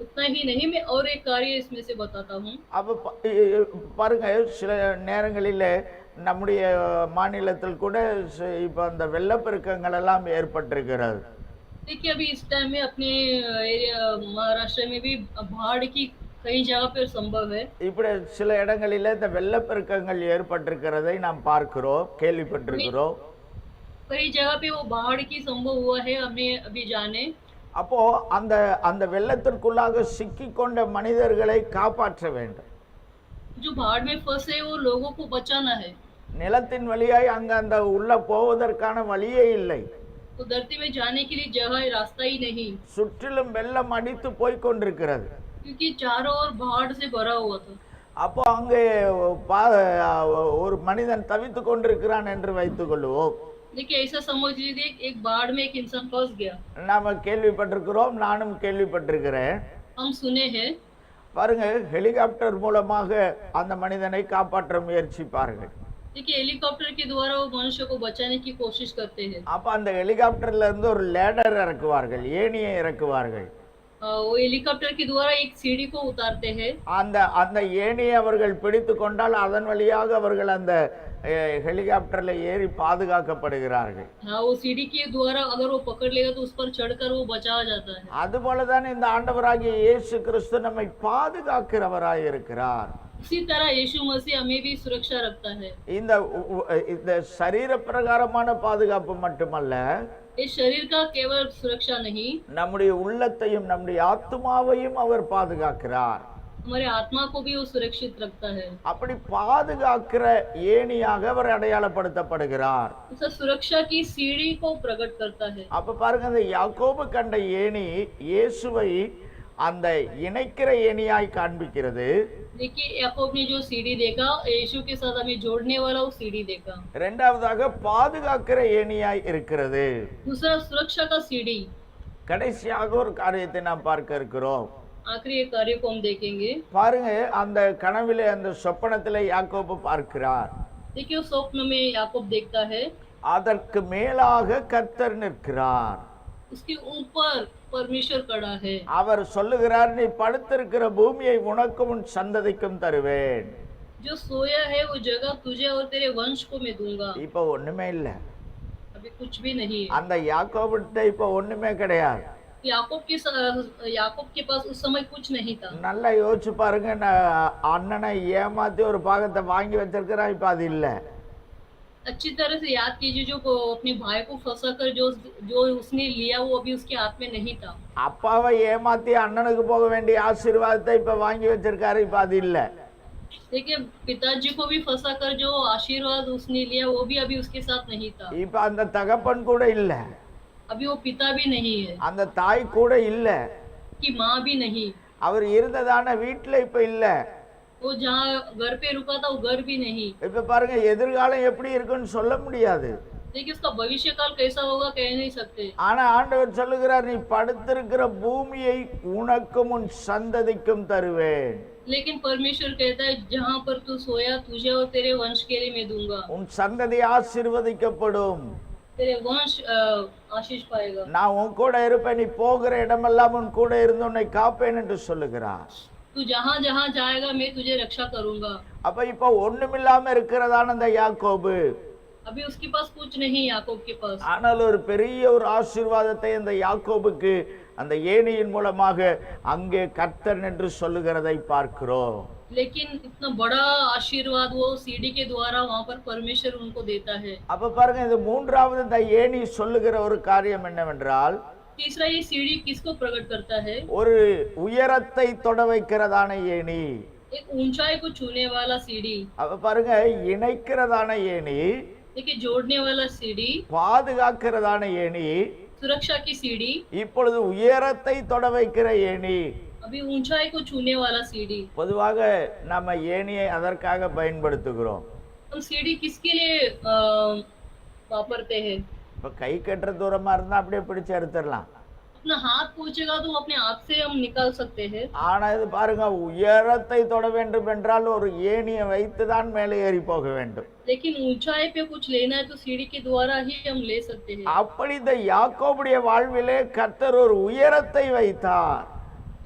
उतना ही नहीं, मैं और एक कार्य इसमें से बताता हूँ। அப்ப பாருங்க, சில நேரங்களில் நம்முடைய மாநிலத்தில் கூட இப்ப அந்த வெள்ளப்பெருக்கங்கள் எல்லாம் ஏற்பட்டிருக்கிறது. देखिए अभी इस टाइम में अपने एरिया महाराष्ट्र में भी बाढ़ की कई जगह पर संभव है। இப்படி சில இடங்களில் இந்த வெள்ளப்பெருக்கங்கள் ஏற்பட்டிருக்கிறதை நாம் பார்க்கிறோம், கேள்விப்பட்டிருக்கிறோம். कई जगह पे वो बाढ़ की संभव हुआ है, हमें अभी जाने। அப்போ அந்த அந்த வெள்ளத்திற்குள்ளாக சிக்கிக்கொண்ட மனிதர்களை காப்பாற்ற வேண்டும். जो बाढ़ में फंसे वो लोगों को बचाना है। நிலத்தின் வழியாய் அங்க அந்த உள்ள போவதற்கான வழியே இல்லை. तो धरती में जाने के लिए जगह रास्ता ही नहीं, சுற்றிலும் வெள்ளம் அடித்து போய் கொண்டிருக்கிறது. क्योंकि चारों ओर बाढ़ से भरा हुआ था। அப்போ அங்கே ஒரு மனிதன் தவித்து கொண்டிருக்கிறான் என்று வைத்துக் கொள்வோம். देखिए ऐसा समझ लीजिए एक बाढ़ में एक इंसान फंस गया। நாம கேள்விப்பட்டிருக்கிறோம், நானும் கேள்விப்பட்டிருக்கிறேன். हम सुने हैं। பாருங்க, ஹெலிகாப்டர் மூலமாக அந்த மனிதனை காப்பாற்ற முயற்சிப்பார்கள். देखिए हेलीकॉप्टर के द्वारा वो मनुष्य को बचाने की कोशिश करते हैं। அப்ப அந்த ஹெலிகாப்டர்ல இருந்து ஒரு லேடர் இறக்குவார்கள், ஏணியை இறக்குவார்கள். वो हेलीकॉप्टर के द्वारा एक सीढ़ी को उतारते हैं। அந்த அந்த ஏணியை அவர்கள் பிடித்து கொண்டால் அதன் வழியாக அவர்கள் அந்த ஹெலிகாப்டர்ல ஏறி பாதுகாக்கப்படுகிறார்கள். हाँ, वो सीढ़ी के द्वारा अगर वो पकड़ लेगा तो उस पर चढ़कर वो बचाया जाता है। அதுபோலதான் இந்த ஆண்டவராகிய இயேசு கிறிஸ்து நம்மை பாதுகாக்கிறவராய் இருக்கிறார். उसी तरह यीशु मसीह हमें भी सुरक्षा रखता है। இந்த சரீர பிரகாரமான பாதுகாப்பு மட்டுமல்ல, इस शरीर का केवल सुरक्षा नहीं, நம்முடைய உள்ளத்தையும் நம்முடைய ஆத்மாவையும் அவர் பாதுகாக்கிறார். हमारे आत्मा को भी वो सुरक्षित रखता है। அப்படி பாதுகாக்கிற ஏணியாக அவர் அடையாளப்படுத்தப்படுகிறார். उस सुरक्षा की सीढ़ी को प्रकट करता है। அப்ப பாருங்க, அந்த யாக்கோபு கண்ட ஏணி இயேசுவை அந்த இணைக்கிற ஏணியாய் காண்பிக்கிறது. देखिए याकूब ने जो सीढ़ी देखा, यीशु के साथ हमें जोड़ने वाला वो सीढ़ी देखा। இரண்டாவதாக பாதுகாக்கிற ஏணியாய் இருக்கிறது. दूसरा सुरक्षा का सीढ़ी। கடைசியாக ஒரு காரியத்தை நாம் பார்க்க இருக்கிறோம். आखिरी एक कार्य को हम देखेंगे। பாருங்க, அந்த கனவிலே அந்த சொப்பனத்திலே யாக்கோபு பார்க்கிறார். देखिए उस स्वप्न में याकूब देखता है, அதற்கு மேலாக கர்த்தர் நிற்கிறார். उसके ऊपर परमेश्वर खड़ा है। அவர் சொல்லுகிறார், நீ படுத்திருக்கிற பூமியை உனக்கும் உன் சந்ததிக்கும் தருவேன். जो सोया है वो जगह तुझे और तेरे वंश को मैं दूंगा। இப்ப ஒண்ணுமே இல்ல. अभी कुछ भी नहीं है। அந்த யாக்கோபுட்ட இப்ப ஒண்ணுமே கிடையாது. याकूब के पास उस समय कुछ नहीं था। நல்லா யோசிச்சு பாருங்க, அண்ணனை ஏமாத்தி ஒரு பாகத்தை வாங்கி வச்சிருக்கிறான், இப்ப அது இல்ல. अच्छी तरह से याद कीजिए, जो अपने भाई को फंसाकर जो उसने लिया वो अभी उसके हाथ में नहीं था। அப்பாவை ஏமாத்தி அண்ணனுக்கு போக வேண்டிய ஆசீர்வாதத்தை இப்ப வாங்கி வச்சிருக்காரு, இப்ப அது இல்ல. देखिए पिताजी को भी फंसाकर जो आशीर्वाद उसने लिया वो भी अभी उसके साथ नहीं था। இப்ப அந்த தகப்பன் கூட இல்ல, अभी वो पिता भी नहीं है, அந்த தாய் கூட இல்ல, कि माँ भी नहीं। அவர் இருந்ததான வீட்டுல இப்ப இல்ல. वो जहाँ घर पे रुका था वो घर भी नहीं। இப்ப பாருங்க, எதிர்காலம் எப்படி இருக்குன்னு சொல்ல முடியாது. देखिए उसका भविष्य काल कैसा होगा कह नहीं सकते। ஆனா ஆண்டவர் சொல்லுகிறார், நீ படுத்திருக்கிற பூமியை உனக்கும் உன் சந்ததிக்கும் தருவேன். लेकिन परमेश्वर कहता है, जहाँ पर तू सोया तुझे और तेरे वंश के लिए मैं दूंगा। உன் சந்ததி ஆசீர்வதிக்கப்படும். तेरे वंश आशीष पाएगा। நான் உன் கூட இருப்பேன், நீ போகிற இடமெல்லாம் உன் கூட இருந்து உன்னை காப்பேன் என்று சொல்லுகிறார். तू जहाँ जहाँ जाएगा मैं तुझे रक्षा करूंगा। அப்ப இப்ப ஒண்ணுமில்லாம இருக்கிறதான அந்த யாக்கோபு, अभी उसके पास कुछ नहीं याकूब के पास। ஆனால் ஒரு பெரிய ஒரு ஆசீர்வாதத்தை அந்த யாக்கோபுக்கு அந்த ஏணியின் மூலமாக அங்கே கர்த்தர் என்று சொல்லுகிறதை பார்க்கிறோம். लेकिन इतना बड़ा आशीर्वाद वो सीढ़ी के द्वारा वहाँ पर परमेश्वर उनको देता है। அப்ப பாருங்க, இது மூன்றாவது இந்த ஏணி சொல்லுகிற ஒரு காரியம் என்னவென்றால், तीसरा ये सीढ़ी किसको प्रकट करता है? ஒரு உயரத்தை தொட வைக்கிறதான ஏணி. एक ऊंचाई को छूने वाला सीढ़ी। அப்ப பாருங்க, இணைக்கிறதான ஏணி, देखिए जोड़ने वाला सीढ़ी, பாதுகாக்கிறதான ஏணி, सुरक्षा की सीढ़ी, இப்பொழுது உயரத்தை தொட வைக்கிற ஏணி. अभी ऊंचाई को छूने वाला सीढ़ी। பொதுவாக நம்ம ஏணியை அதற்காக பயன்படுத்துகிறோம். हम सीढ़ी किसके लिए वापरते हैं? இப்ப கை கட்டுற தூரமா இருந்தா அப்படியே பிடிச்சு எடுத்துடலாம். अपना हाथ पहुंचेगा तो अपने हाथ से हम निकाल सकते हैं। ஆனா இது பாருங்க, உயரத்தை தொட வேண்டும் என்றால் ஒரு ஏணியை வைத்துதான் மேலே ஏறி போக வேண்டும். लेकिन ऊंचाई पे कुछ लेना है तो सीढ़ी के द्वारा ही हम ले सकते हैं। அப்படி இந்த யாக்கோபுடைய வாழ்விலே கர்த்தர் ஒரு உயரத்தை வைத்தார்.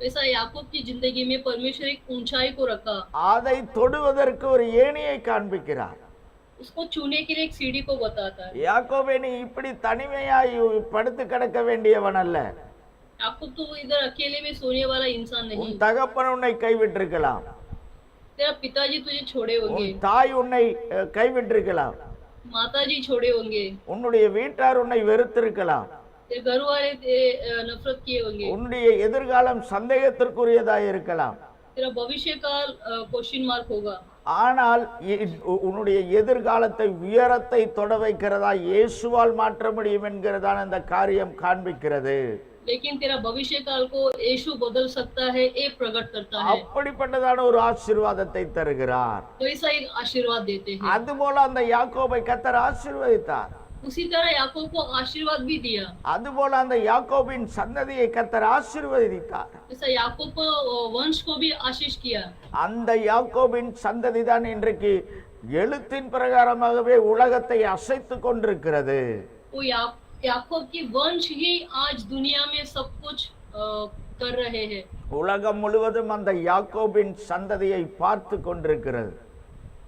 ऐसा याकूब की जिंदगी में परमेश्वर एक ऊंचाई को रखा, அதை தொடுவதற்கு ஒரு ஏணியை காண்பிக்கிறார். उसको छूने के लिए एक सीढ़ी को बताता है। யாக்கோபே, நீ இப்படி தனிமையாய் படுத்து கிடக்க வேண்டியவன் அல்ல. याकूब तो इधर अकेले में सोने वाला इंसान नहीं। உன் தகப்பன் உன்னை கைவிட்டிருக்கலாம், तेरा पिताजी तुझे छोड़े होंगे, உன் தாய் உன்னை கைவிட்டிருக்கலாம், माताजी छोड़े होंगे, உன்னுடைய வீட்டார் உன்னை வெறுத்திருக்கலாம், तेरे घर वाले नफरत किए होंगे, உன்னுடைய எதிர்காலம் சந்தேகத்திற்குரியதாய் இருக்கலாம். तेरा भविष्य काल क्वेश्चन मार्क होगा। ஆனால் உன்னுடைய எதிர்காலத்தை உயரத்தை தொட வைக்கிறதா இயேசுவால் மாற்ற முடியும் என்கிறதான அந்த காரியம் காண்பிக்கிறது. लेकिन तेरा भविष्य काल को यीशु बदल सकता है, ये प्रकट करता है। அப்படிப்பட்டதான ஒரு ஆசீர்வாதத்தை தருகிறார். तो ऐसा एक आशीर्वाद देते हैं। அதுபோல அந்த யாக்கோபை கர்த்தர் ஆசீர்வதித்தார். उसी तरह याकूब को आशीर्वाद भी दिया। அதுபோல அந்த யாக்கோபின் சந்ததியை கர்த்தர் ஆசீர்வதித்தார். ऐसा याकूब को वंश को भी आशीष किया। அந்த யாக்கோபின் சந்ததி தான் இன்றைக்கு எழுத்தின் பிரகாரமாகவே உலகத்தை அசைத்து கொண்டிருக்கிறது. वो याकूब की वंश ही आज दुनिया में सब कुछ कर रहे हैं। உலகம் முழுவதும் அந்த யாக்கோபின் சந்ததியை பார்த்து கொண்டிருக்கிறது.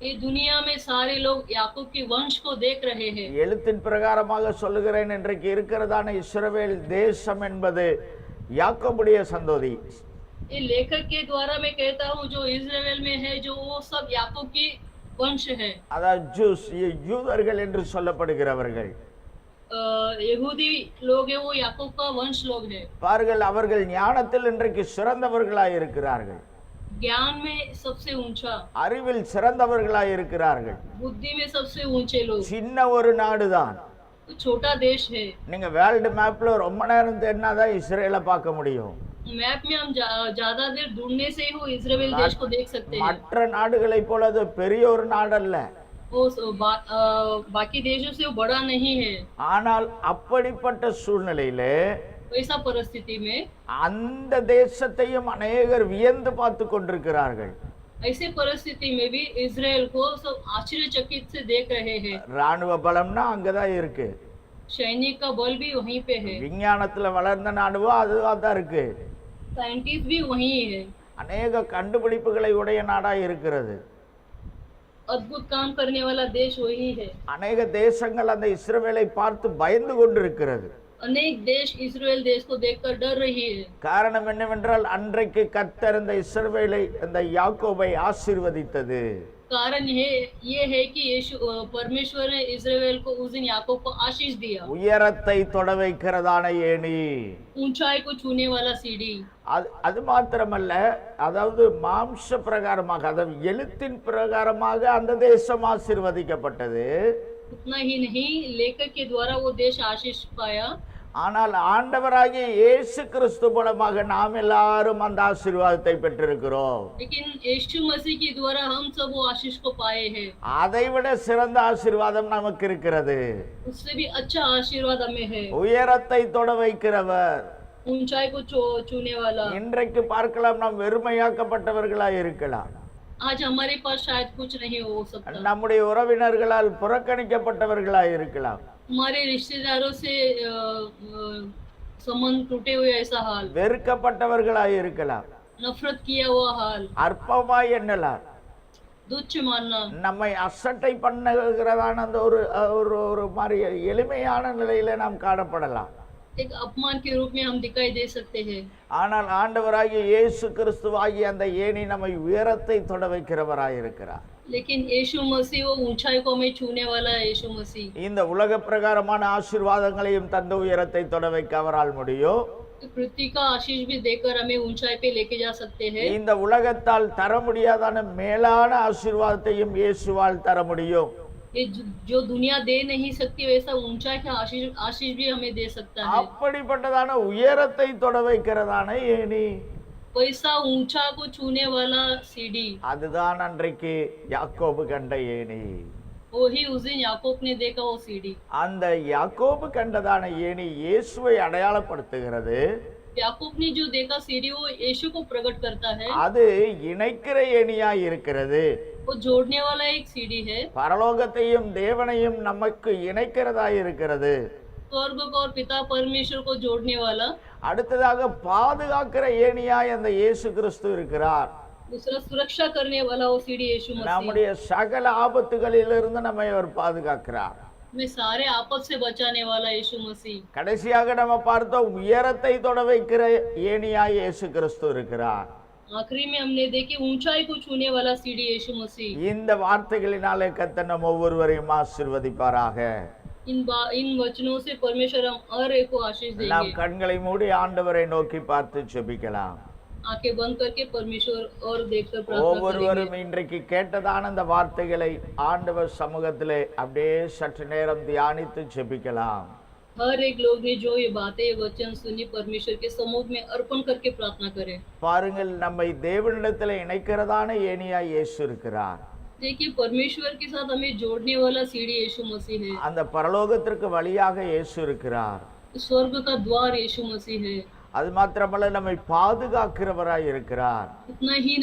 ये दुनिया में सारे लोग याकूब के वंश को देख रहे हैं। எழுத்தின் பிரகாரமாக சொல்லுகிறேன், இன்றைக்கு இருக்கிறதான இஸ்ரவேல் தேசம் என்பது யாக்கோபுடைய சந்ததி. ये लेखक के द्वारा मैं कहता हूँ, जो इस्राएल में है जो वो सब याकूब की वंश है। அதாவது ஜூஸ், யூதர்கள் என்று சொல்லப்படுகிறவர்கள். यहूदी लोग है वो याकूब का वंश लोग है। பாருங்கள், அவர்கள் ஞானத்தில் இன்றைக்கு சிறந்தவர்களாய் இருக்கிறார்கள், ज्ञान में सबसे ऊंचा, அறிவில் சிறந்தவர்களாய் இருக்கிறார்கள். बुद्धि में सबसे ऊंचे लोग। சின்ன ஒரு நாடுதான். तो छोटा देश है। நீங்க வேர்ல்டு மேப்ல ரொம்ப நேரம் தேடினாதான் இஸ்ரேலை பார்க்க முடியும். मैप में हम ज्यादा देर ढूंढने से ही वो इजराइल देश को देख सकते हैं। மற்ற நாடுகளைப் போல அது பெரிய ஒரு நாடல்ல. वो बाकी देशों से वो बड़ा नहीं है। ஆனால் அப்படிப்பட்ட சூழ்நிலையிலே वैसा परिस्थिति में அந்த தேசத்தையும் அநேகர் வியந்து பார்த்து கொண்டிருக்கிறார்கள். ऐसे परिस्थिति में भी इजराइल को सब आश्चर्यचकित से देख रहे हैं। ராணுவ பலம்னா அங்கதான் இருக்கு. सैनिक का बल भी वहीं पे है। விஞ்ஞானத்துல வளர்ந்த நாடுவோ அதுதான் இருக்கு. साइंटिस्ट भी वहीं है। அநேக கண்டுபிடிப்புகளை உடைய நாடா இருக்கிறது. अद्भुत काम करने वाला देश वही है। அநேக தேசங்கள் அந்த இஸ்ரவேலை பார்த்து பயந்து கொண்டிருக்கிறது. अनेक देश इजराइल देश को देखकर डर रही है। காரணம் என்னவென்றால் அன்றைக்கு கர்த்தர் இந்த இஸ்ரவேலை இந்த யாக்கோபை ஆசீர்வதித்தது. कारण ये है कि यीशु परमेश्वर ने इजराइल को उस दिन याकूब को आशीष दिया। உயரத்தை தொட வைக்கிறதான ஏணி, ऊंचाई को छूने वाला सीढ़ी। அது மாத்திரமல்ல, அதாவது மாம்ச பிரகாரமாக, அதாவது எழுத்தின் பிரகாரமாக அந்த தேசம் ஆசீர்வதிக்கப்பட்டது. उतना ही नहीं, लेखक के द्वारा वो देश आशीष पाया। ஆனால் ஆண்டவராகிய இயேசு கிறிஸ்து மூலமாக நாம் எல்லாரும் அந்த ஆசீர்வாதத்தை பெற்றிருக்கிறோம். लेकिन यीशु मसीह के द्वारा हम सब वो आशीष को पाए हैं। அதைவிட சிறந்த ஆசீர்வாதம் நமக்கு இருக்கிறது. उससे भी अच्छा आशीर्वाद हमें है। உயரத்தை தொட வைக்கிறவர், ऊंचाई को छूने वाला। இன்றைக்கு பார்க்கலாம், நாம் வெறுமையாக்கப்பட்டவர்களாய் இருக்கலாம். आज हमारे पास शायद कुछ नहीं हो सकता। நம்முடைய உறவினர்களால் புறக்கணிக்கப்பட்டவர்களாய் இருக்கலாம். हमारे रिश्तेदारों से संबंध टूटे हुए ऐसा हाल। வெறுக்கப்பட்டவர்களாய் இருக்கலாம். नफरत किया हुआ हाल। அற்பமாய் எண்ணலாம். तुच्छ मानना। நம்மை அசட்டை பண்ணுகிறதான அந்த ஒரு மாதிரி எளிமையான நிலையில நாம் காணப்படலாம். एक अपमान के रूप में हम दिखाई दे सकते हैं। ஆனால் ஆண்டவராகிய இயேசு கிறிஸ்துவாகிய அந்த ஏணி நம்மை உயரத்தை தொட வைக்கிறவராய் இருக்கிறார். लेकिन यीशु मसीह वो ऊंचाई को हमें छूने वाला है। यीशु मसीह இந்த உலக பிரகாரமான ஆசீர்வாதங்களையும் தந்த உயரத்தை தொட வைக்க அவரால் முடியும். पृथ्वी का आशीष भी देकर हमें ऊंचाई पे लेके जा सकते हैं। இந்த உலகத்தால் தர முடியாதான மேலான ஆசீர்வாதத்தையும் இயேசுவால் தர முடியும். ये जो दुनिया दे नहीं सकती वैसा ऊंचाई का आशीष भी हमें दे सकता है। அப்படிப்பட்டதான உயரத்தை தொட வைக்கிறதான ஏணி, वैसा ऊंचा को छूने वाला सीढ़ी, அதுதான் அன்றைக்கு யாக்கோபு கண்ட ஏணி. वही उस दिन याकूब ने देखा वो सीढ़ी। அந்த யாக்கோபு கண்டதான ஏணி இயேசுவை அடையாளப்படுத்துகிறது. याकूब ने जो देखा सीढ़ी वो यीशु को प्रकट करता है। அது இணைக்கிற ஏணியாய் இருக்கிறது. वो जोड़ने वाला एक सीढ़ी है। பரலோகத்தையும் தேவனையும் நமக்கு இணைக்கிறதாய் இருக்கிறது. स्वर्ग को और पिता परमेश्वर को जोड़ने वाला। அடுத்ததாக பாதுகாக்கிற ஏணியாய் அந்த இயேசு கிறிஸ்து இருக்கிறார். दूसरा सुरक्षा करने वाला वो सीढ़ी यीशु मसीह। நம்முடைய சகல ஆபத்துகளிலிருந்து நம்மை அவர் பாதுகாக்கிறார். हमें सारे आपद से बचाने वाला यीशु मसीह। கடைசியாக நம்ம பார்த்தோம், உயரத்தை தொட வைக்கிற ஏணியாய் இயேசு கிறிஸ்து இருக்கிறார். आखिरी में हमने देखी ऊंचाई को छूने वाला सीढ़ी यीशु मसीह। இந்த வார்த்தைகளினாலே கர்த்தர் நம் ஒவ்வொருவரையும் ஆசீர்வதிப்பாராக. इन वचनों से परमेश्वर हम हर एक को आशीष நாம் देंगे। கண்களை மூடி ஆண்டவரை நோக்கி பார்த்து ஜெபிக்கலாம். आंखें बंद करके परमेश्वर और देखकर प्रार्थना ஒவ்வொருவரும் करेंगे। இன்றைக்கு கேட்டதான அந்த வார்த்தைகளை ஆண்டவர் சமூகத்திலே அப்படியே சற்று நேரம் தியானித்து ஜெபிக்கலாம். हर एक लोग ने जो ये बातें वचन सुनी परमेश्वर के समुख में अर्पण करके प्रार्थना करें। பாருங்கள், நம்மை தேவனிடத்திலே இணைக்கிறதான ஏணியாய் இயேசு இருக்கிறார். देखिए परमेश्वर के साथ हमें जोड़ने वाला सीढ़ी यीशु मसीह है। அந்த பரலோகத்திற்கு வழியாக இயேசு இருக்கிறார். स्वर्ग का द्वार यीशु मसीह है। அது மாத்திரமல்ல, நம்மை பாதுகாக்கிறவராய் இருக்கிறார். इतना ही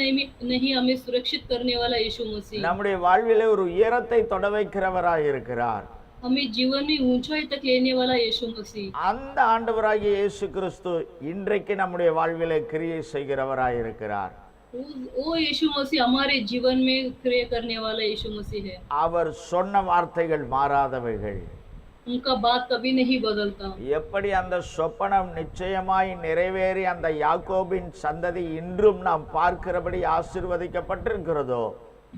नहीं हमें सुरक्षित करने वाला यीशु मसीह। நம்முடைய வாழ்விலே ஒரு உயரத்தை தொட வைக்கிறவராய் இருக்கிறார். हमें जीवन में ऊंचाई तक लेने वाला यीशु मसीह। அந்த ஆண்டவராகிய இயேசு கிறிஸ்து இன்றைக்கு நம்முடைய வாழ்விலே கிரியை செய்கிறவராய் இருக்கிறார். वो यीशु मसीह हमारे जीवन में क्रिया करने वाला यीशु मसीह है। அவர் சொன்ன வார்த்தைகள் மாறாதவைகள். उनका बात कभी नहीं बदलता। எப்படி அந்த சொப்பனம் நிச்சயமாய் நிறைவேறி அந்த யாக்கோபின் சந்ததி இன்றும் நாம் பார்க்கிறபடி ஆசீர்வதிக்கப்பட்டிருக்கிறதோ,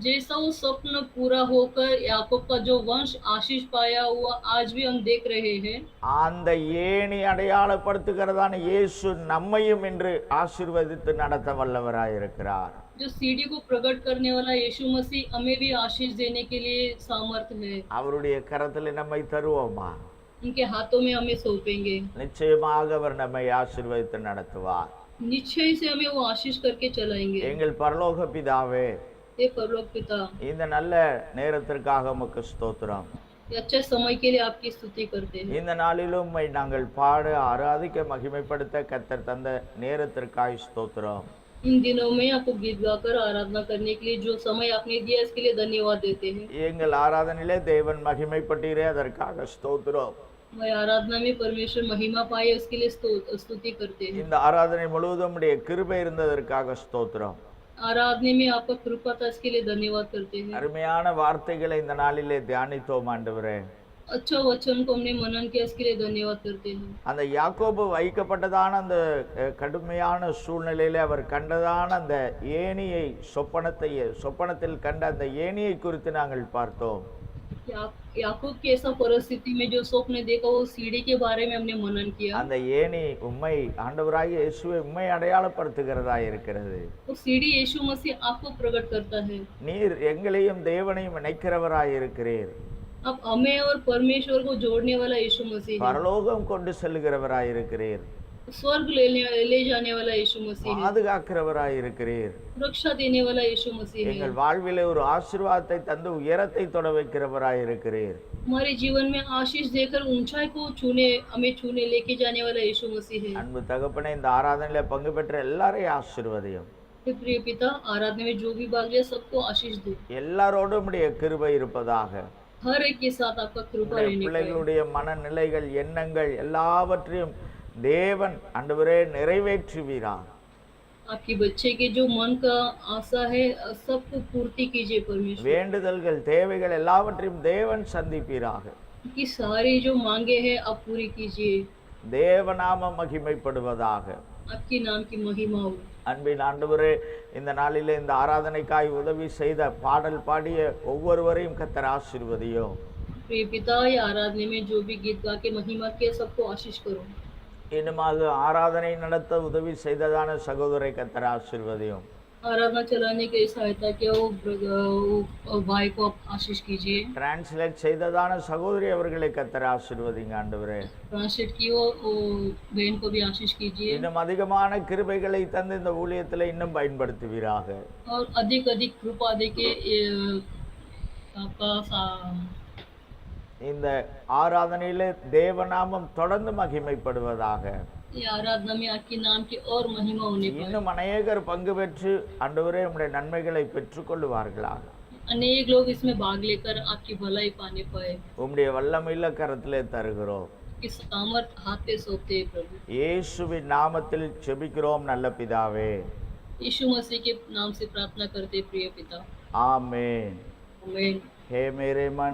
जैसा वो स्वप्न पूरा होकर याकूब का जो वंश आशीष पाया हुआ आज भी हम देख रहे हैं। அந்த ஏணி அடையாளப்படுத்துகிறதான இயேசு நம்மையும் இன்று ஆசீர்வதித்து நடத்த வல்லவராய் இருக்கிறார். जो सीढ़ी को प्रकट करने वाला यीशु मसीह हमें भी आशीष देने के लिए सामर्थ है। அவருடைய கரத்தில் நம்மை தருவோமா? उनके हाथों में हमें सौंपेंगे। நிச்சயமாக அவர் நம்மை ஆசீர்வதித்து நடத்துவார். निश्चय से हमें वो आशीष करके चलाएंगे। எங்கள் பரலோக பிதாவே, हे परलोक पिता, இந்த நல்ல நேரத்திற்காக உமக்கு ஸ்தோத்திரம். ये अच्छे समय के लिए आपकी स्तुति करते हैं। இந்த நாளிலும் உம்மை நாங்கள் பாட ஆராதிக்க மகிமைப்படுத்த கர்த்தர் தந்த நேரத்திற்காய் ஸ்தோத்திரம். इन दिनों में आपको गीत गाकर आराधना करने के लिए जो समय आपने दिया इसके लिए धन्यवाद देते हैं। எங்கள் ஆராதனையிலே தேவன் மகிமைப்பட்டீரே, அதற்காக ஸ்தோத்திரம். मैं आराधना में परमेश्वर महिमा पाए उसके लिए स्तुति करते हैं। இந்த ஆராதனை முழுவதும் உம்முடைய கிருபை இருந்ததற்காக ஸ்தோத்திரம். आराधने में आपका कृपा था इसके लिए धन्यवाद करते हैं। அருமையான வார்த்தைகளை இந்த நாளிலே தியானித்தோம் ஆண்டவரே. अच्छा वचन को हमने मनन किया इसके लिए धन्यवाद करते हैं। அந்த யாக்கோபு வைக்கப்பட்டதான அந்த கடுமையான சூழ்நிலையிலே அவர் கண்டதான அந்த ஏணியை, சொப்பனத்தில் கண்ட அந்த ஏணியை குறித்து நாங்கள் பார்த்தோம். याकूब की ऐसा परिस्थिति में जो स्वप्न देखा वो सीढ़ी के बारे में हमने मनन किया। அந்த ஏணி உம்மை, ஆண்டவராகிய இயேசுவை உம்மை அடையாளப்படுத்துகிறதா இருக்கிறது. वो सीढ़ी यीशु मसीह आपको प्रकट करता है। நீர் எங்களையும் தேவனையும் இணைக்கிறவராய் இருக்கிறீர். अब हमें और परमेश्वर को जोड़ने वाला यीशु मसीह है। பரலோகம் கொண்டு செல்லுகிறவராய் இருக்கிறீர். स्वर्ग ले जाने वाला यीशु मसीह है। பாதுகாக்கிறவராய் இருக்கிறீர். रक्षा देने वाला यीशु मसीह है। எங்கள் வாழ்விலே ஒரு ஆசீர்வாதத்தை தந்து உயரத்தை தொட வைக்கிறவராய் இருக்கிறீர். हमारे जीवन में आशीष देकर ऊंचाई को हमें छूने लेके जाने वाला यीशु मसीह है। அன்பு தகப்பனே, இந்த ஆராதனையில பங்கு பெற்ற எல்லாரையும் ஆசீர்வதியும். प्रिय पिता, आराधना में जो भी भाग लिया सबको आशीष दो। எல்லாரோடும் உம்முடைய கிருபை இருப்பதாக. हर एक के साथ आपका कृपा உம்முடைய रहने पाए। பிள்ளைகளுடைய மனநிலைகள், எண்ணங்கள் எல்லாவற்றையும் தேவன் ஆண்டவரே நிறைவேற்றுவீராக. आपके बच्चे के जो मन का आशा है सबको पूर्ति कीजिए परमेश्वर। வேண்டுதல்கள், தேவைகள் எல்லாவற்றையும் தேவன் சந்திப்பீராக. की सारी जो मांगे हैं आप पूरी कीजिए। தேவநாமம் மகிமைப்படுவதாக. आपके नाम की महिमा हो। அன்பின் ஆண்டவரே, இந்த நாளிலே இந்த ஆராதனைக்காய் உதவி செய்த, பாடல் பாடிய ஒவ்வொருவரையும் கர்த்தர் ஆசீர்வதியும். प्रिय पिता, ये आराधना में जो भी गीत गा के महिमा किया सबको आशीष करो। இன்னுமாக ஆராதனை நடத்த உதவி செய்ததான சகோதரை கர்த்தர் ஆசீர்வதியும். आराधना चलाने के लिए सहायता किया वो भाई को आप आशीष कीजिए। டிரான்ஸ்லேட் செய்ததான சகோதரி அவர்களை கர்த்தர் ஆசீர்வதிங்க ஆண்டவரே. ट्रांसलेट की वो बहन को भी आशीष कीजिए இன்னும் அதிகமான கிருபைகளை தந்து இந்த ஊழியத்தில் இன்னும் பயன்படுத்துவீராக. और अधिक अधिक कृपा देके आपका இந்த ஆராதனையிலே தேவநாமம் தொடர்ந்து மகிமைப்படுவதாக. ये आराधना में आपके नाम की और महिमा होने पाए। இன்னும் அநேகர் பங்கு பெற்று ஆண்டவரே உம்முடைய நன்மைகளை பெற்றுக்கொள்வார்களாக. अनेक लोग इसमें भाग लेकर आपकी भलाई पाने पाए। உம்முடைய வல்லமையுள்ள கரத்திலே தருகிறோம். इस सामर्थ हाथ पे सौंपते हैं प्रभु। இயேசுவின் நாமத்தில் ஜெபிக்கிறோம் நல்ல பிதாவே. यीशु मसीह के नाम से प्रार्थना करते प्रिय पिता। आमीन. आमीन। हे मेरे मन